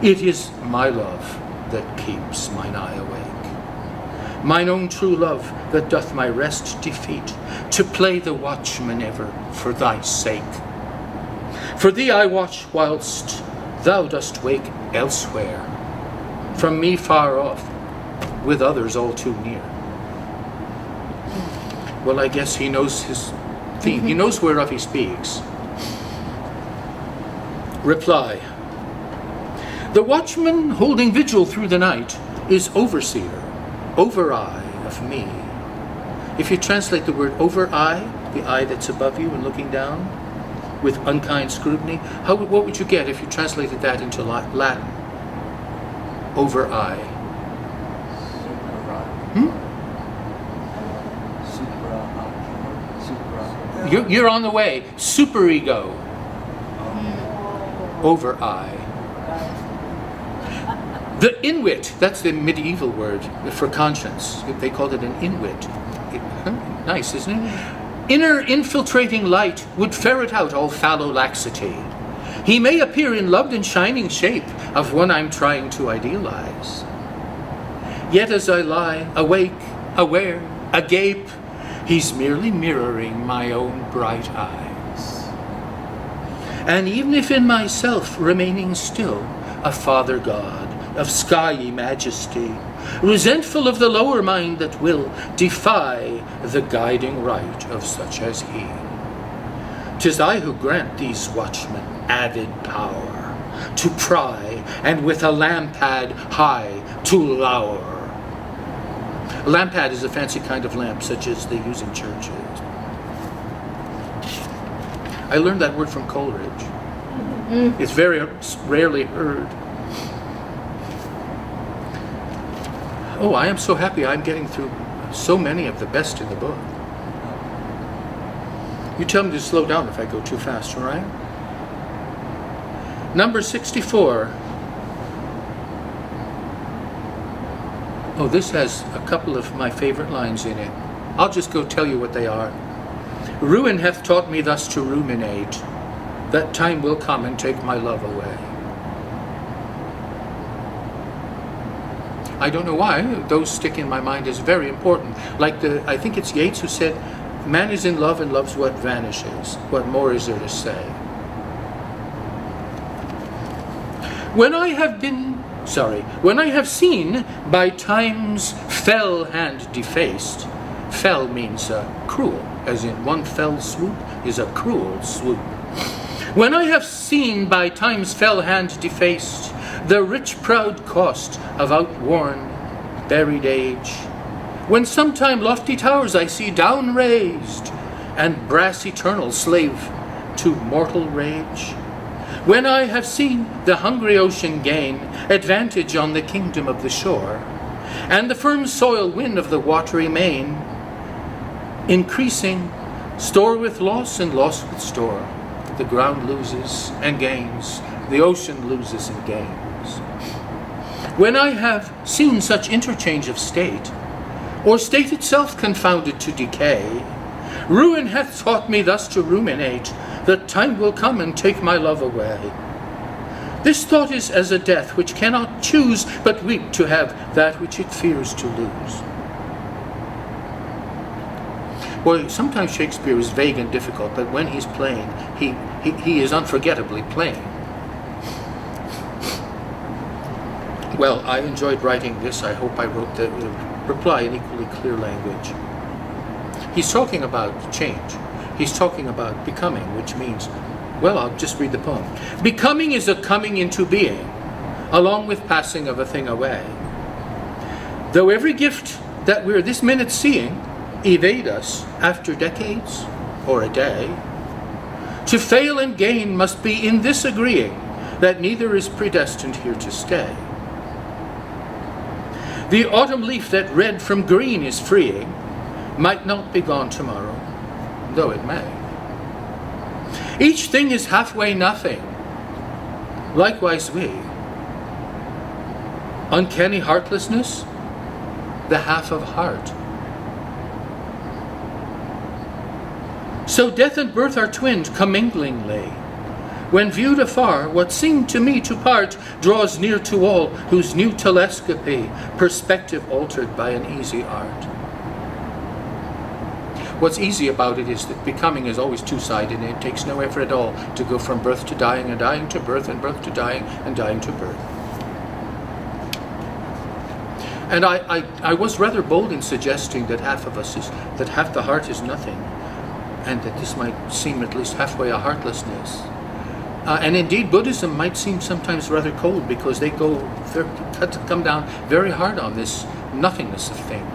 It is my love that keeps mine eye awake, mine own true love that doth my rest defeat, to play the watchman ever for thy sake. For thee I watch whilst thou dost wake elsewhere, from me far off, with others all too near. Well, I guess he knows his theme. He knows whereof he speaks. Reply. The watchman holding vigil through the night is overseer, over-eye of me. If you translate the word over-eye, the eye that's above you and looking down, with unkind scrutiny, what would you get if you translated that into Latin? Over-eye. You're on the way. Superego. Over-eye. The inwit, that's the medieval word for conscience. They called it an inwit. Nice, isn't it? Inner infiltrating light would ferret out all fallow laxity. He may appear in loved and shining shape of one I'm trying to idealize. Yet as I lie, awake, aware, agape, he's merely mirroring my own bright eyes. And even if in myself remaining still, a Father God of skyey majesty, resentful of the lower mind that will defy the guiding right of such as he, 'tis I who grant these watchmen added power to pry and with a lampad high to lower. A lampad is a fancy kind of lamp such as they use in churches. I learned that word from Coleridge. It's very rarely heard. Oh, I am so happy I'm getting through so many of the best in the book. You tell me to slow down if I go too fast, all right? Number 64. Oh, this has a couple of my favorite lines in it. I'll just go tell you what they are. Ruin hath taught me thus to ruminate, that time will come and take my love away. I don't know why, those stick in my mind as very important. Like I think it's Yeats who said, Man is in love and loves what vanishes. What more is there to say? When I have seen by time's fell hand defaced, fell means cruel, as in one fell swoop is a cruel swoop. When I have seen by time's fell hand defaced the rich proud cost of outworn buried age, when sometime lofty towers I see down raised, and brass eternal slave to mortal rage, when I have seen the hungry ocean gain advantage on the kingdom of the shore, and the firm soil wind of the watery main, increasing, store with loss and loss with store, the ground loses and gains, the ocean loses and gains. When I have seen such interchange of state, or state itself confounded to decay, ruin hath taught me thus to ruminate, that time will come and take my love away. This thought is as a death which cannot choose but weep to have that which it fears to lose. Well, sometimes Shakespeare is vague and difficult, but when he's playing, he is unforgettably playing. Well, I enjoyed writing this. I hope I wrote the reply in equally clear language. He's talking about change. He's talking about becoming, which means, well, I'll just read the poem. Becoming is a coming into being, along with passing of a thing away. Though every gift that we're this minute seeing evade us after decades or a day, to fail and gain must be in this agreeing that neither is predestined here to stay. The autumn leaf that red from green is freeing might not be gone tomorrow, though it may. Each thing is halfway nothing, likewise we. Uncanny heartlessness, the half of heart. So death and birth are twinned comminglingly. When viewed afar, what seemed to me to part draws near to all whose new telescopy, perspective altered by an easy art. What's easy about it is that becoming is always two-sided, and it takes no effort at all to go from birth to dying and dying to birth and birth to dying and dying to birth. And I was rather bold in suggesting that half the heart is nothing, and that this might seem at least halfway a heartlessness. And indeed, Buddhism might seem sometimes rather cold because they come down very hard on this nothingness of things.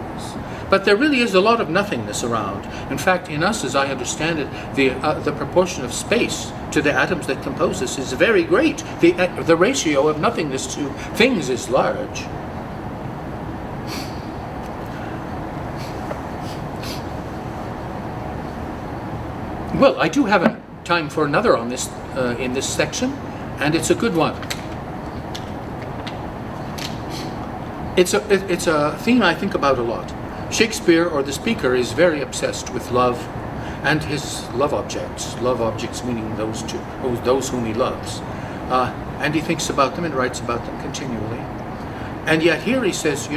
But there really is a lot of nothingness around. In fact, in us, as I understand it, the proportion of space to the atoms that compose us is very great. The ratio of nothingness to things is large. Well, I do have time for another on this in this section, and it's a good one. It's a theme I think about a lot. Shakespeare, or the speaker, is very obsessed with love and his love objects meaning those whom he loves. And he thinks about them and writes about them continually. And yet here he says,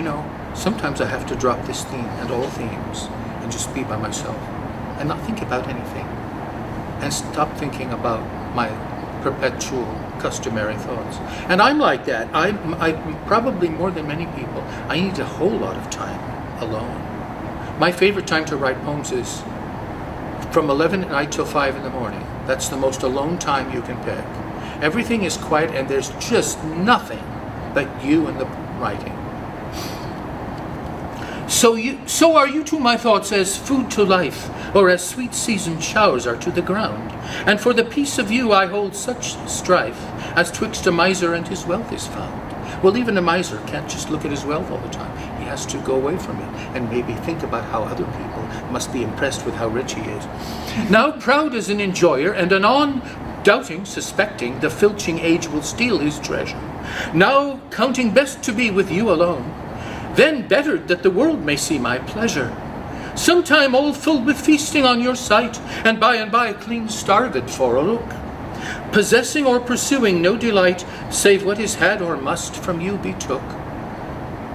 sometimes I have to drop this theme and all themes and just be by myself and not think about anything and stop thinking about my perpetual customary thoughts. And I'm like that. I probably more than many people, I need a whole lot of time alone. My favorite time to write poems is from 11 at night till 5 in the morning. That's the most alone time you can pick. Everything is quiet and there's just nothing but you and the writing. So are you to my thoughts as food to life, or as sweet seasoned showers are to the ground. And for the peace of you I hold such strife, as twixt a miser and his wealth is found. Well, even a miser can't just look at his wealth all the time. He has to go away from it and maybe think about how other people must be impressed with how rich he is. Now proud as an enjoyer, and anon doubting, suspecting, the filching age will steal his treasure. Now counting best to be with you alone, then bettered that the world may see my pleasure. Sometime all filled with feasting on your sight, and by clean starved for a look. Possessing or pursuing no delight, save what is had or must from you be took.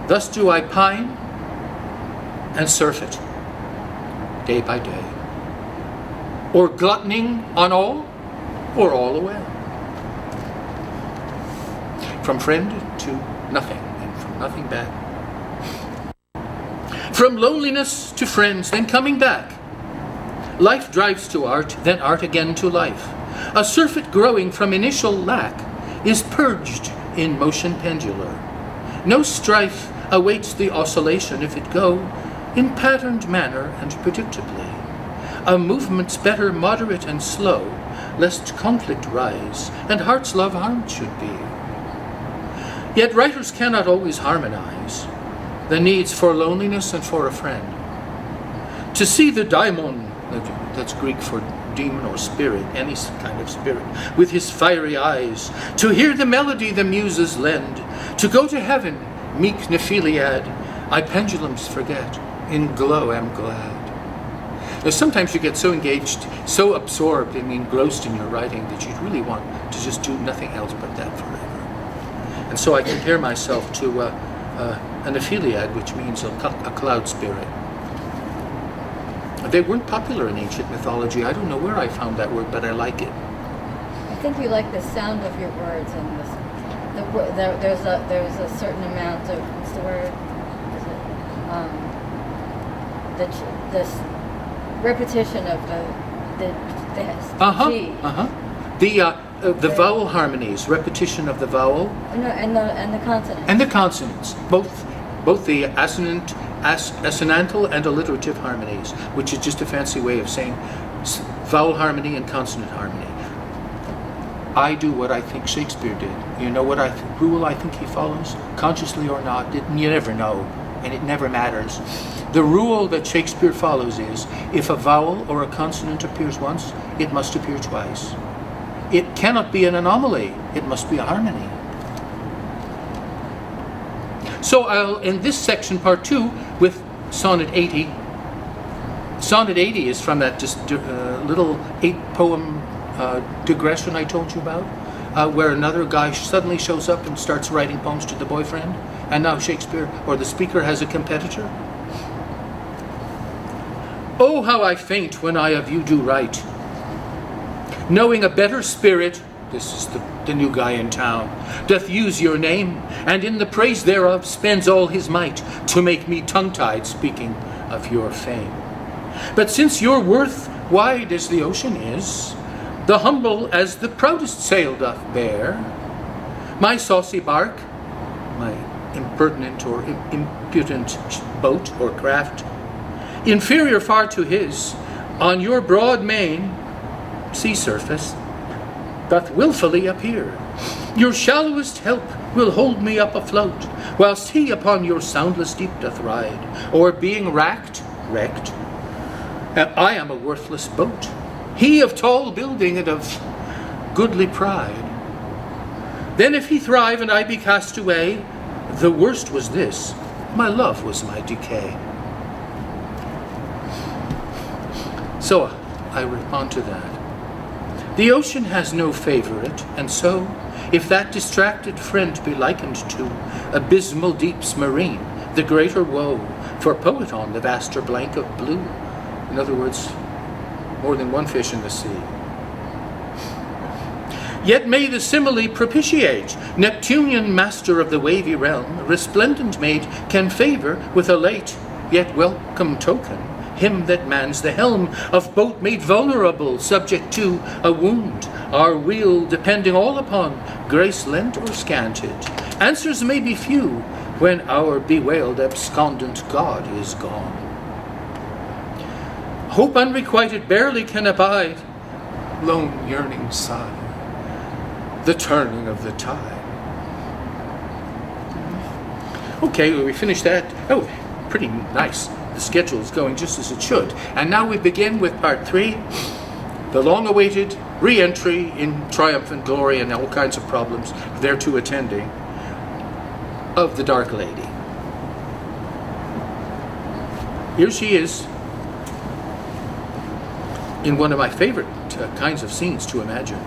Thus do I pine and surfeit, day by day. or gluttoning on all, or all away. From friend to nothing, and from nothing back. From loneliness to friends, then coming back. Life drives to art, then art again to life. A surfeit growing from initial lack is purged in motion pendular. No strife awaits the oscillation if it go in patterned manner and predictably. A movement's better moderate and slow, lest conflict rise and heart's love harmed should be. Yet writers cannot always harmonize the needs for loneliness and for a friend. To see the daimon, that's Greek for demon or spirit, any kind of spirit, with his fiery eyes, to hear the melody the muses lend, to go to heaven, meek Nephiliad, I pendulums forget, in glow am glad. Now, sometimes you get so engaged, so absorbed and engrossed in your writing that you really want to just do nothing else but that forever. And so I compare myself to an Nephiliad, which means a cloud spirit. They weren't popular in ancient mythology. I don't know where I found that word, but I like it. I think you like the sound of your words, and there's a certain amount of, what's the word? Is it this repetition of the G. The vowel harmonies, repetition of the vowel. No, and the consonants. And the consonants, both the assonantal and alliterative harmonies, which is just a fancy way of saying vowel harmony and consonant harmony. I do what I think Shakespeare did. You know what rule I think he follows, consciously or not. You never know, and it never matters. The rule that Shakespeare follows is, if a vowel or a consonant appears once, it must appear twice. It cannot be an anomaly. It must be a harmony. So I'll end this section, part 2, with Sonnet 80. Sonnet 80 is from that just little 8-poem digression I told you about, where another guy suddenly shows up and starts writing poems to the boyfriend, and now Shakespeare, or the speaker, has a competitor. Oh, how I faint when I of you do write, knowing a better spirit, this is the new guy in town, doth use your name, and in the praise thereof spends all his might to make me tongue-tied speaking of your fame. But since your worth wide as the ocean is, the humble as the proudest sail doth bear, my saucy bark, my impertinent or impudent boat or craft, inferior far to his, on your broad main sea surface, doth wilfully appear. Your shallowest help will hold me up afloat, whilst he upon your soundless deep doth ride, or being wrecked, and I am a worthless boat, he of tall building and of goodly pride. Then if he thrive and I be cast away, the worst was this, my love was my decay. So I respond to that. The ocean has no favorite, and so, if that distracted friend be likened to abysmal deeps marine, the greater woe for poet on the vaster blank of blue. In other words, more than one fish in the sea. Yet may the simile propitiate, Neptunian master of the wavy realm, resplendent maid can favor with a late yet welcome token him that mans the helm of boat made vulnerable, subject to a wound, our weal depending all upon grace lent or scanted. Answers may be few when our bewailed abscondent god is gone. Hope unrequited barely can abide, lone yearning sigh, the turning of the tide. Okay, we finished that. Oh, pretty nice. The schedule is going just as it should. And now we begin with part 3, the long-awaited re-entry in triumphant glory and all kinds of problems thereto attending of the Dark Lady. Here she is in one of my favorite kinds of scenes to imagine.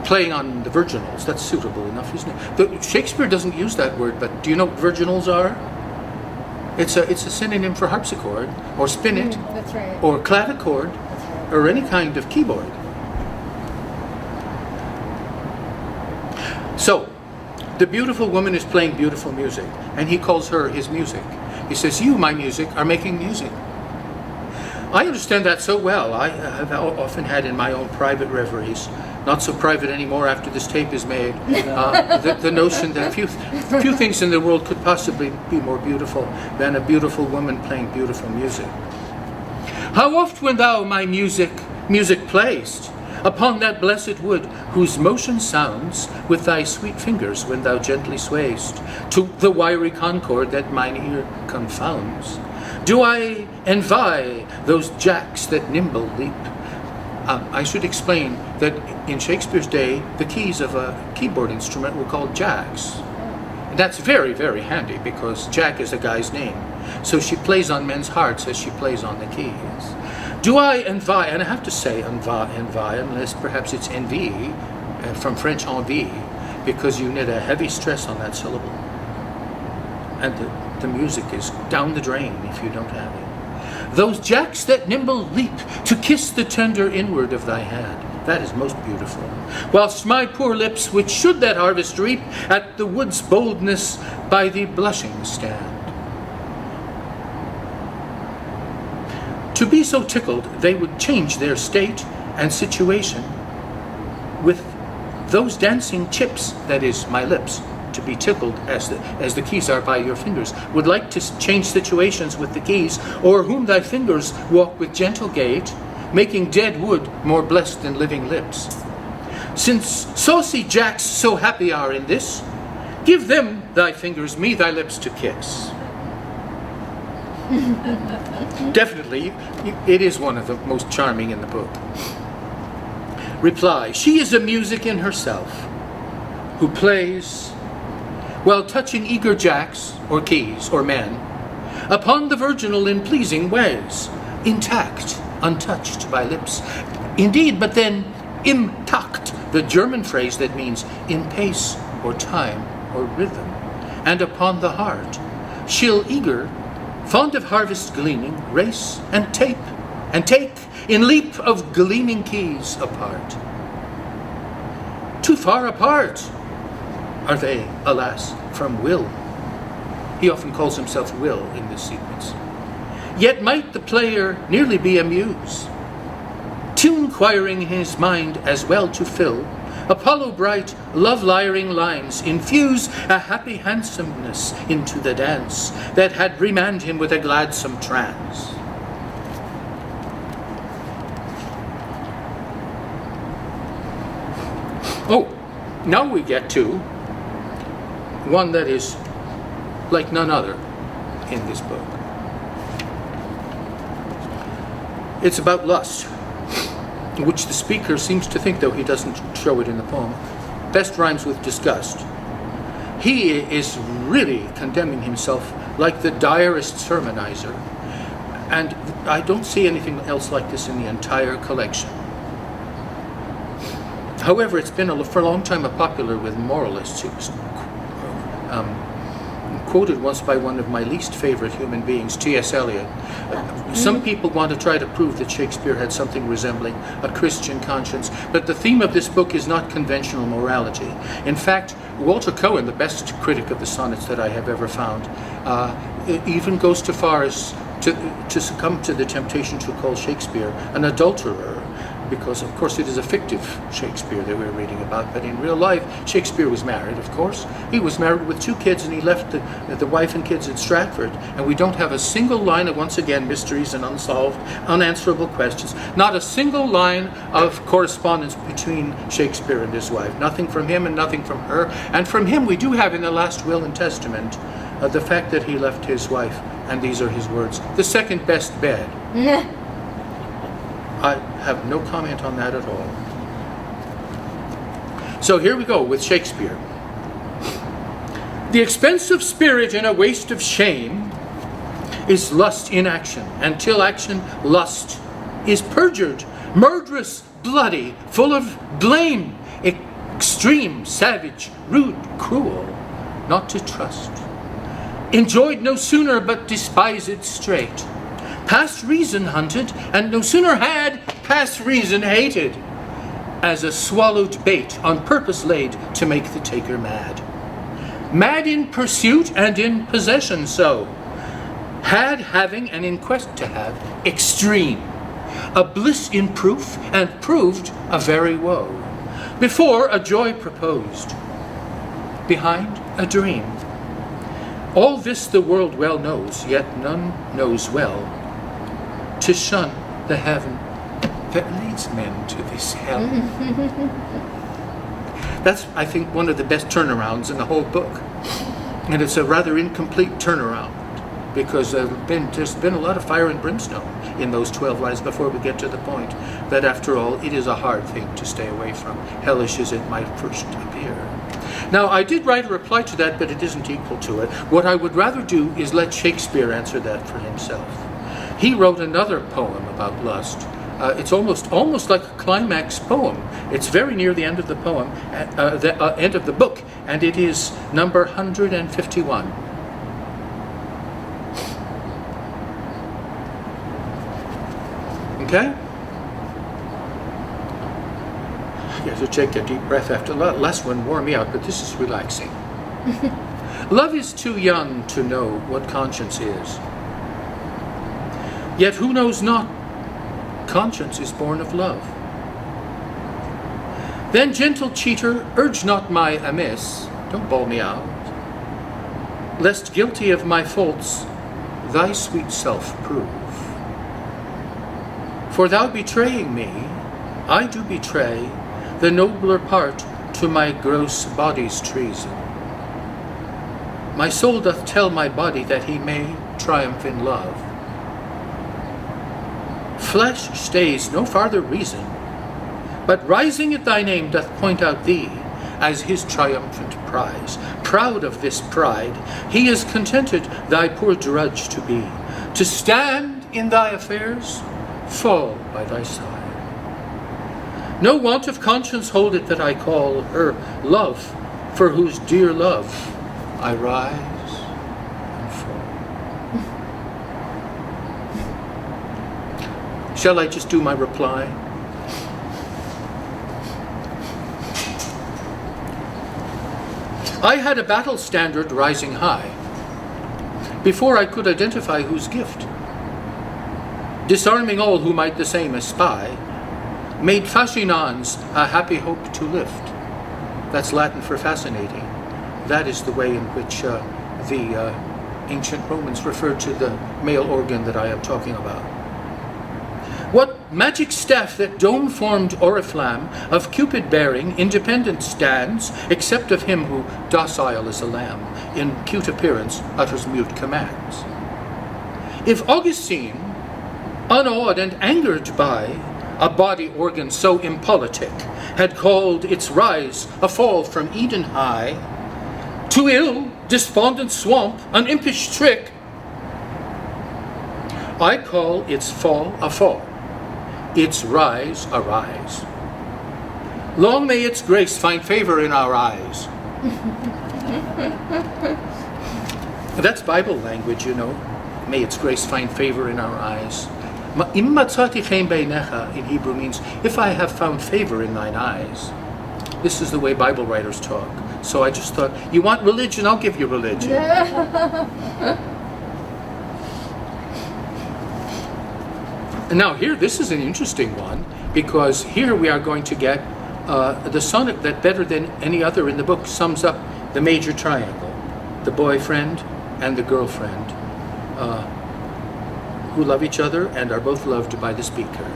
Playing on the virginals, that's suitable enough, isn't it? Shakespeare doesn't use that word, but do you know what virginals are? It's a synonym for harpsichord, or spinet, That's right. or clavichord, That's right. or any kind of keyboard. So, the beautiful woman is playing beautiful music, and he calls her his music. He says, "You, my music, are making music." I understand that so well. I have often had in my own private reveries, not so private anymore after this tape is made, the notion that few things in the world could possibly be more beautiful than a beautiful woman playing beautiful music. How oft when thou my music playest, upon that blessed wood, whose motion sounds with thy sweet fingers when thou gently swayest, to the wiry concord that mine ear confounds, do I envy those jacks that nimble leap. I should explain that in Shakespeare's day, the keys of a keyboard instrument were called jacks. And that's very, very handy, because Jack is a guy's name. So she plays on men's hearts as she plays on the keys. Do I envy, and I have to say envy, unless perhaps it's envie, from French envie, because you knit a heavy stress on that syllable. And the music is down the drain if you don't have it. Those jacks that nimble leap to kiss the tender inward of thy hand. That is most beautiful. Whilst my poor lips, which should that harvest reap, at the wood's boldness by thee blushing stand. To be so tickled, they would change their state and situation with those dancing chips, that is, my lips, to be tickled as the keys are by your fingers, would like to change situations with the keys, or whom thy fingers walk with gentle gait, making dead wood more blessed than living lips. Since saucy jacks so happy are in this, give them thy fingers, me thy lips to kiss. Definitely, it is one of the most charming in the book. Reply, she is a music in herself, who plays, while touching eager jacks, or keys, or men, upon the virginal in pleasing ways, intact, untouched by lips. Indeed, but then, imtakt, the German phrase that means in pace, or time, or rhythm, and upon the heart, she'll eager, fond of harvest gleaning, race and take in leap of gleaming keys apart. Too far apart are they, alas, from will. He often calls himself Will in this sequence. Yet might the player nearly be a muse, tune quiring in his mind as well to fill, Apollo bright, love-lyring lines infuse a happy handsomeness into the dance that had remanned him with a gladsome trance. Oh, now we get to one that is like none other in this book. It's about lust, which the speaker seems to think, though he doesn't show it in the poem, best rhymes with disgust. He is really condemning himself like the direst sermonizer, and I don't see anything else like this in the entire collection. However, it's been for a long time popular with moralists who quoted once by one of my least favorite human beings, T.S. Eliot. Some people want to try to prove that Shakespeare had something resembling a Christian conscience, but the theme of this book is not conventional morality. In fact, Walter Cohen, the best critic of the sonnets that I have ever found, even goes so far as to succumb to the temptation to call Shakespeare an adulterer, because of course it is a fictive Shakespeare that we're reading about, but in real life Shakespeare was married, of course. He was married with 2 kids, and he left the wife and kids in Stratford, and we don't have a single line of, once again, mysteries and unsolved, unanswerable questions. Not a single line of correspondence between Shakespeare and his wife. Nothing from him and nothing from her. And from him we do have in the last will and testament the fact that he left his wife, and these are his words, the second best bed. I have no comment on that at all. So here we go with Shakespeare. The expense of spirit in a waste of shame is lust in action, and till action lust is perjured, murderous, bloody, full of blame, extreme, savage, rude, cruel, not to trust. enjoyed no sooner but despised straight, past reason hunted, and no sooner had past reason hated, as a swallowed bait on purpose laid to make the taker mad. Mad in pursuit and in possession so, had having and in quest to have, extreme, a bliss in proof and proved a very woe. Before a joy proposed, behind a dream. All this the world well knows, yet none knows well, to shun the heaven that leads men to this hell. That's, I think, one of the best turnarounds in the whole book. And it's a rather incomplete turnaround, because there's been a lot of fire and brimstone in those 12 lines before we get to the point that, after all, it is a hard thing to stay away from, hellish as it might first appear. Now, I did write a reply to that, but it isn't equal to it. What I would rather do is let Shakespeare answer that for himself. He wrote another poem about lust. It's almost like a climax poem. It's very near the end of the poem, the end of the book, and it is number 151. Okay? You have to take a deep breath after the last one wore me out, but this is relaxing. Love is too young to know what conscience is. Yet who knows not conscience is born of love. Then, gentle cheater, urge not my amiss, don't bawl me out, lest guilty of my faults thy sweet self prove. For thou betraying me, I do betray the nobler part to my gross body's treason. My soul doth tell my body that he may triumph in love. Flesh stays no farther reason, but rising at thy name doth point out thee as his triumphant prize. Proud of this pride, he is contented thy poor drudge to be, to stand in thy affairs, fall by thy side. No want of conscience hold it that I call her love, for whose dear love I rise and fall. Shall I just do my reply? I had a battle standard rising high, before I could identify whose gift, disarming all who might the same espy, made fascinans a happy hope to lift. That's Latin for fascinating. That is the way in which the ancient Romans referred to the male organ that I am talking about. What magic staff that dome-formed oriflamme of Cupid bearing independent stands, except of him who, docile as a lamb, in cute appearance utters mute commands. If Augustine, unawed and angered by a body organ so impolitic, had called its rise a fall from Eden high, to ill, despondent swamp, an impish trick, I call its fall a fall, its rise a rise. Long may its grace find favor in our eyes. That's Bible language, you know. May its grace find favor in our eyes. In Hebrew means, if I have found favor in thine eyes. This is the way Bible writers talk. So I just thought, you want religion? I'll give you religion. And now here, this is an interesting one, because here we are going to get the sonnet that, better than any other in the book, sums up the major triangle, the boyfriend and the girlfriend, who love each other and are both loved by the speaker.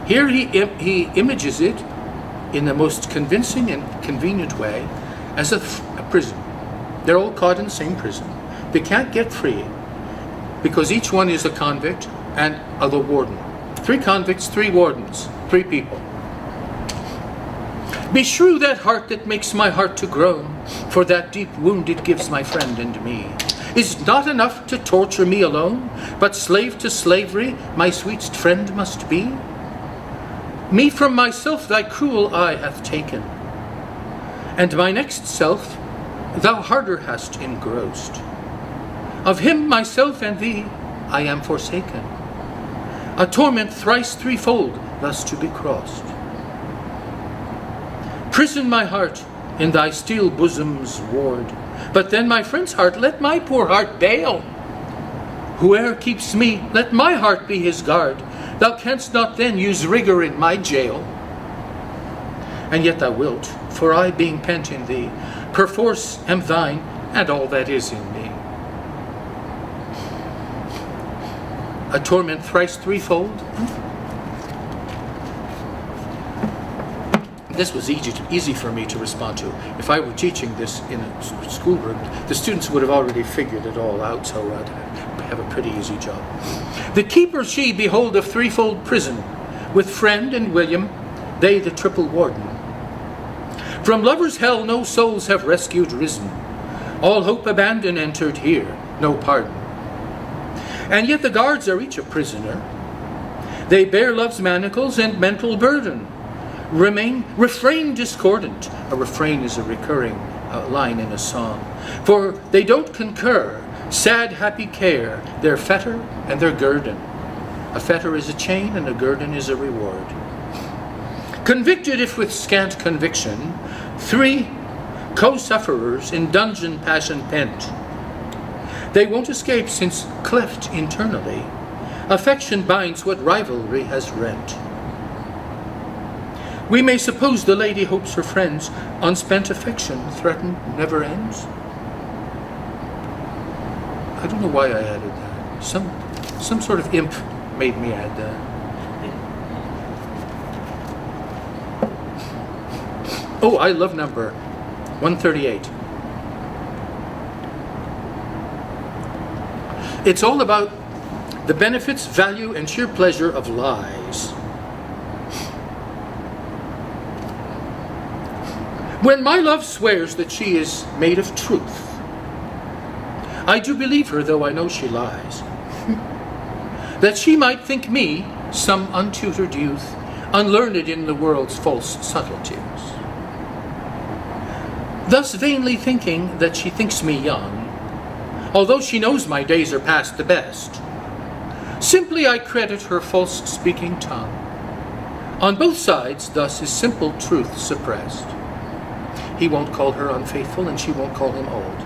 Here he images it in the most convincing and convenient way as a prison. They're all caught in the same prison. They can't get free because each one is a convict and the warden. 3 convicts, 3 wardens, 3 people. Beshrew that heart that makes my heart to groan, for that deep wound it gives my friend and me. Is not enough to torture me alone, but slave to slavery my sweetest friend must be? Me from myself thy cruel eye hath taken, and my next self thou harder hast engrossed. Of him, myself, and thee, I am forsaken. A torment thrice threefold, thus to be crossed. Prison my heart in thy steel bosom's ward, but then my friend's heart, let my poor heart bail. Whoe'er keeps me, let my heart be his guard. Thou canst not then use rigour in my jail. And yet thou wilt, for I, being pent in thee, perforce am thine, and all that is in me. A torment thrice threefold? This was easy for me to respond to. If I were teaching this in a schoolroom, the students would have already figured it all out, so I'd have a pretty easy job. The keeper she, behold, of threefold prison, with friend and William, they the triple warden. From lovers' hell no souls have rescued risen. All hope abandoned entered here, no pardon. And yet the guards are each a prisoner. They bear love's manacles and mental burden. Refrain discordant. A refrain is a recurring line in a song. For they don't concur. Sad, happy care, their fetter and their guerdon. A fetter is a chain and a guerdon is a reward. Convicted if with scant conviction, 3 co-sufferers in dungeon passion pent. They won't escape since cleft internally, affection binds what rivalry has rent. We may suppose the lady hopes her friends' unspent affection threatened never ends. I don't know why I added that. Some sort of imp made me add that. Oh, I love number 138. It's all about the benefits, value, and sheer pleasure of lies. When my love swears that she is made of truth, I do believe her, though I know she lies. That she might think me, some untutored youth, unlearned in the world's false subtleties. Thus vainly thinking that she thinks me young, although she knows my days are past the best. Simply I credit her false-speaking tongue. On both sides, thus is simple truth suppressed. He won't call her unfaithful, and she won't call him old.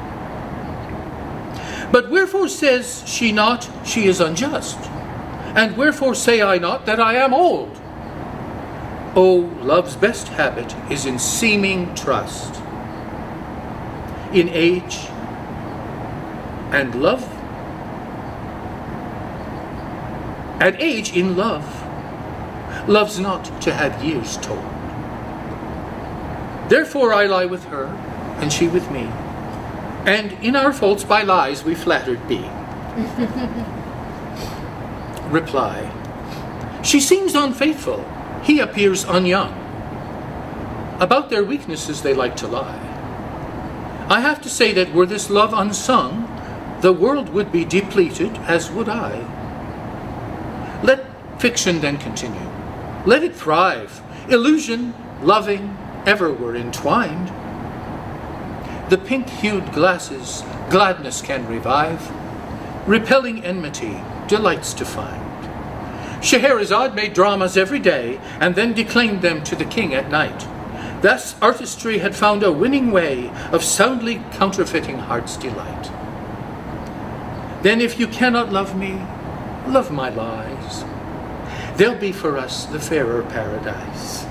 But wherefore says she not, she is unjust? And wherefore say I not that I am old? Oh, love's best habit is in seeming trust, in age and love, and age in love loves not to have years told. Therefore I lie with her, and she with me, and in our faults by lies we flattered be. Reply. She seems unfaithful, he appears unyoung. About their weaknesses they like to lie. I have to say that were this love unsung, the world would be depleted, as would I. Let fiction then continue. Let it thrive. Illusion, loving, ever were entwined. The pink-hued glasses gladness can revive, repelling enmity delights to find. Scheherazade made dramas every day and then declaimed them to the king at night. Thus artistry had found a winning way of soundly counterfeiting heart's delight. Then if you cannot love me, love my lies. They'll be for us the fairer paradise.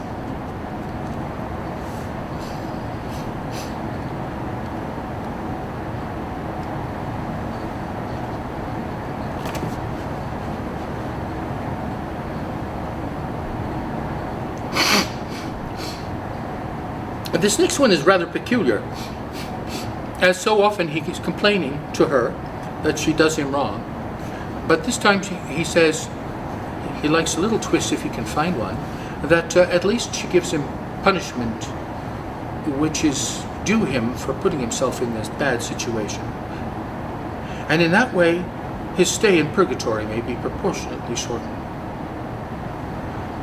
This next one is rather peculiar, as so often he keeps complaining to her that she does him wrong. But this time he says he likes a little twist, if he can find one, that at least she gives him punishment which is due him for putting himself in this bad situation. And in that way, his stay in purgatory may be proportionately shortened.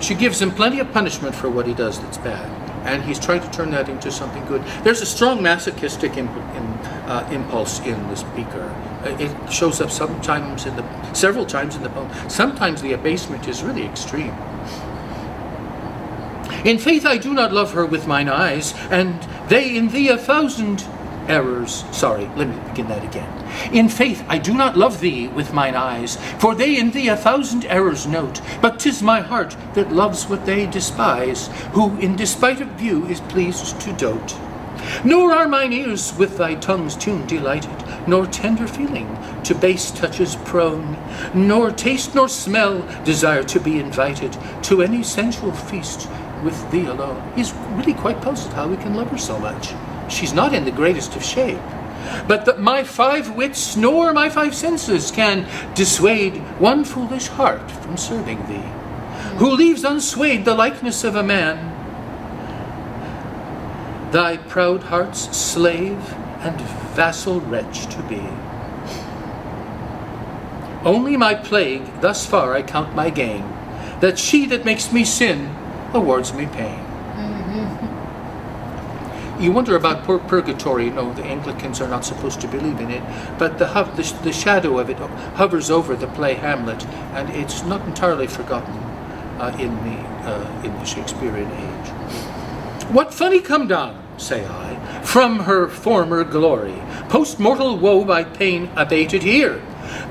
She gives him plenty of punishment for what he does that's bad, and he's trying to turn that into something good. There's a strong masochistic impulse in the speaker. It shows up several times in the poem. Sometimes the abasement is really extreme. In faith I do not love her with mine eyes, and they in thee 1,000 errors. Sorry, let me begin that again. In faith I do not love thee with mine eyes, for they in thee 1,000 errors note. But 'tis my heart that loves what they despise, who in despite of view is pleased to dote. Nor are mine ears with thy tongue's tune delighted, nor tender feeling to base touches prone, nor taste nor smell desire to be invited to any sensual feast with thee alone. He's really quite puzzled how we can love her so much. She's not in the greatest of shape. But that my 5 wits nor my 5 senses can dissuade one foolish heart from serving thee, who leaves unswayed the likeness of a man, thy proud heart's slave and vassal wretch to be. Only my plague thus far I count my gain, that she that makes me sin awards me pain. You wonder about purgatory. No, the Anglicans are not supposed to believe in it, but the shadow of it hovers over the play Hamlet, and it's not entirely forgotten in the Shakespearean age. What funny come down, say I, from her former glory, post-mortal woe by pain abated here.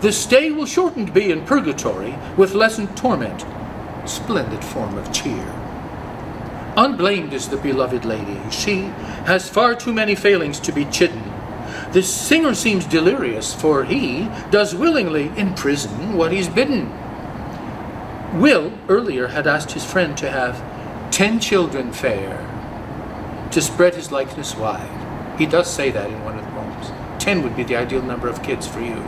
The stay will shortened be in purgatory, with lessened torment, splendid form of cheer. Unblamed is the beloved lady. She has far too many failings to be chidden. The singer seems delirious, for he does willingly in prison what he's bidden. Will earlier had asked his friend to have 10 children fair, to spread his likeness wide. He does say that in one of the poems. 10 would be the ideal number of kids for you.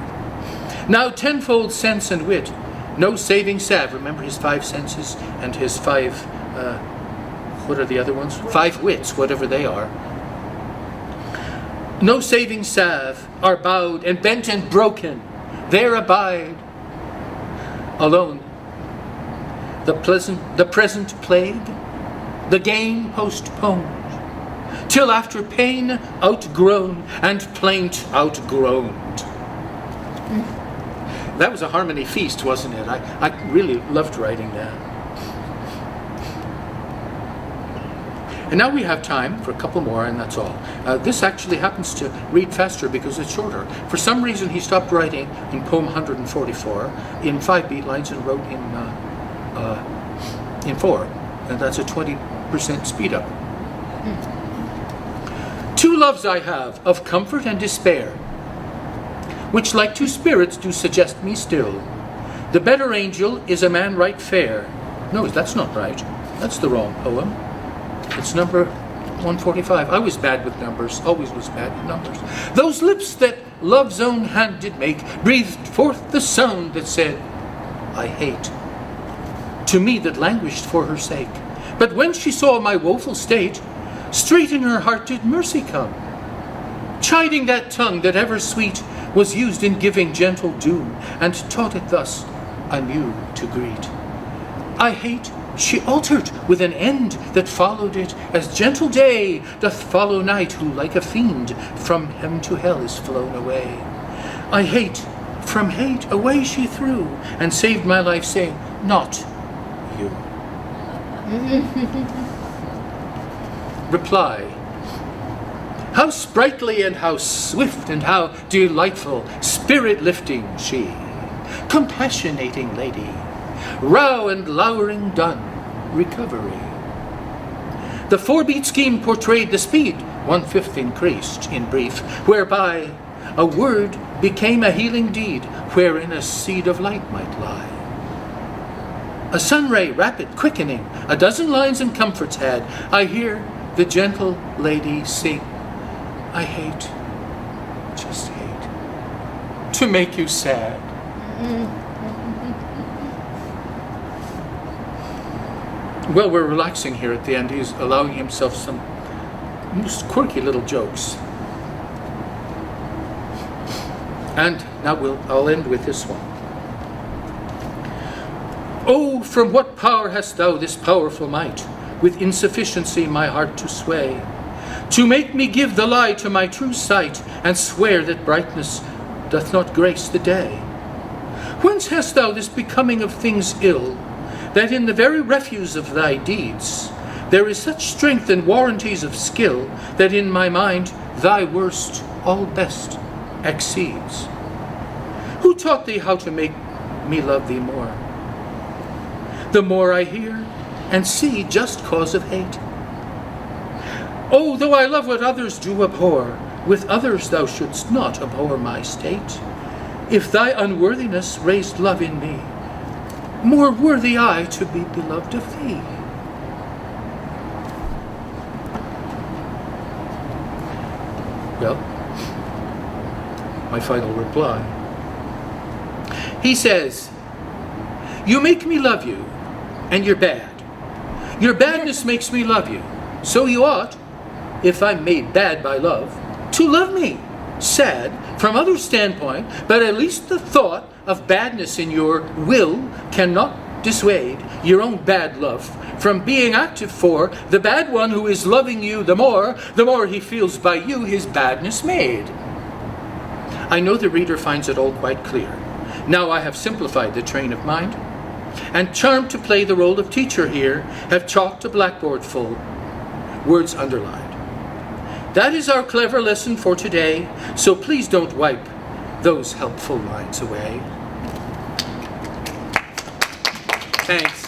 Now tenfold sense and wit, no saving salve. Remember his 5 senses and his 5, what are the other ones? 5 wits, whatever they are. No saving salve are bowed and bent and broken. There abide alone the present plague, the gain postponed, till after pain outgrown and plaint outgroaned. That was a harmony feast, wasn't it? I really loved writing that. And now we have time for a couple more, and that's all. This actually happens to read faster because it's shorter. For some reason, he stopped writing in poem 144 in 5 beat lines and wrote in 4, and that's a 20% speed up. 2 loves I have, of comfort and despair, which like 2 spirits do suggest me still. The better angel is a man right fair. No, that's not right. That's the wrong poem. It's number 145. I was bad with numbers, always was bad with numbers. Those lips that love's own hand did make breathed forth the sound that said, I hate, to me that languished for her sake. But when she saw my woeful state, straight in her heart did mercy come, chiding that tongue that ever sweet was used in giving gentle doom, and taught it thus anew to greet. I hate she altered with an end that followed it, as gentle day doth follow night, who like a fiend from heaven to hell is flown away. I hate, from hate away she threw, and saved my life, saying, not you. Reply. How sprightly and how swift and how delightful, spirit-lifting she, compassionating lady, row and lowering done, recovery. The 4-beat scheme portrayed the speed 1/5 increased, in brief, whereby a word became a healing deed, wherein a seed of light might lie. A sunray rapid quickening, a dozen lines and comforts had. I hear the gentle lady sing, I hate, just hate, to make you sad. Well, we're relaxing here at the end. He's allowing himself some most quirky little jokes. And now I'll end with this one. Oh, from what power hast thou this powerful might? with insufficiency my heart to sway, to make me give the lie to my true sight, and swear that brightness doth not grace the day. Whence hast thou this becoming of things ill, that in the very refuse of thy deeds there is such strength and warranties of skill, that in my mind thy worst all best exceeds? Who taught thee how to make me love thee more? The more I hear and see just cause of hate. Oh, though I love what others do abhor, with others thou shouldst not abhor my state. If thy unworthiness raised love in me, more worthy I to be beloved of thee. Well, my final reply. He says, you make me love you, and you're bad. Your badness makes me love you. So you ought, if I'm made bad by love, to love me. Sad, from other standpoint, but at least the thought of badness in your will cannot dissuade your own bad love from being active for the bad one who is loving you the more he feels by you his badness made. I know the reader finds it all quite clear. Now I have simplified the train of mind, and charmed to play the role of teacher here, have chalked a blackboard full, words underlined. That is our clever lesson for today, so please don't wipe those helpful lines away. Thanks.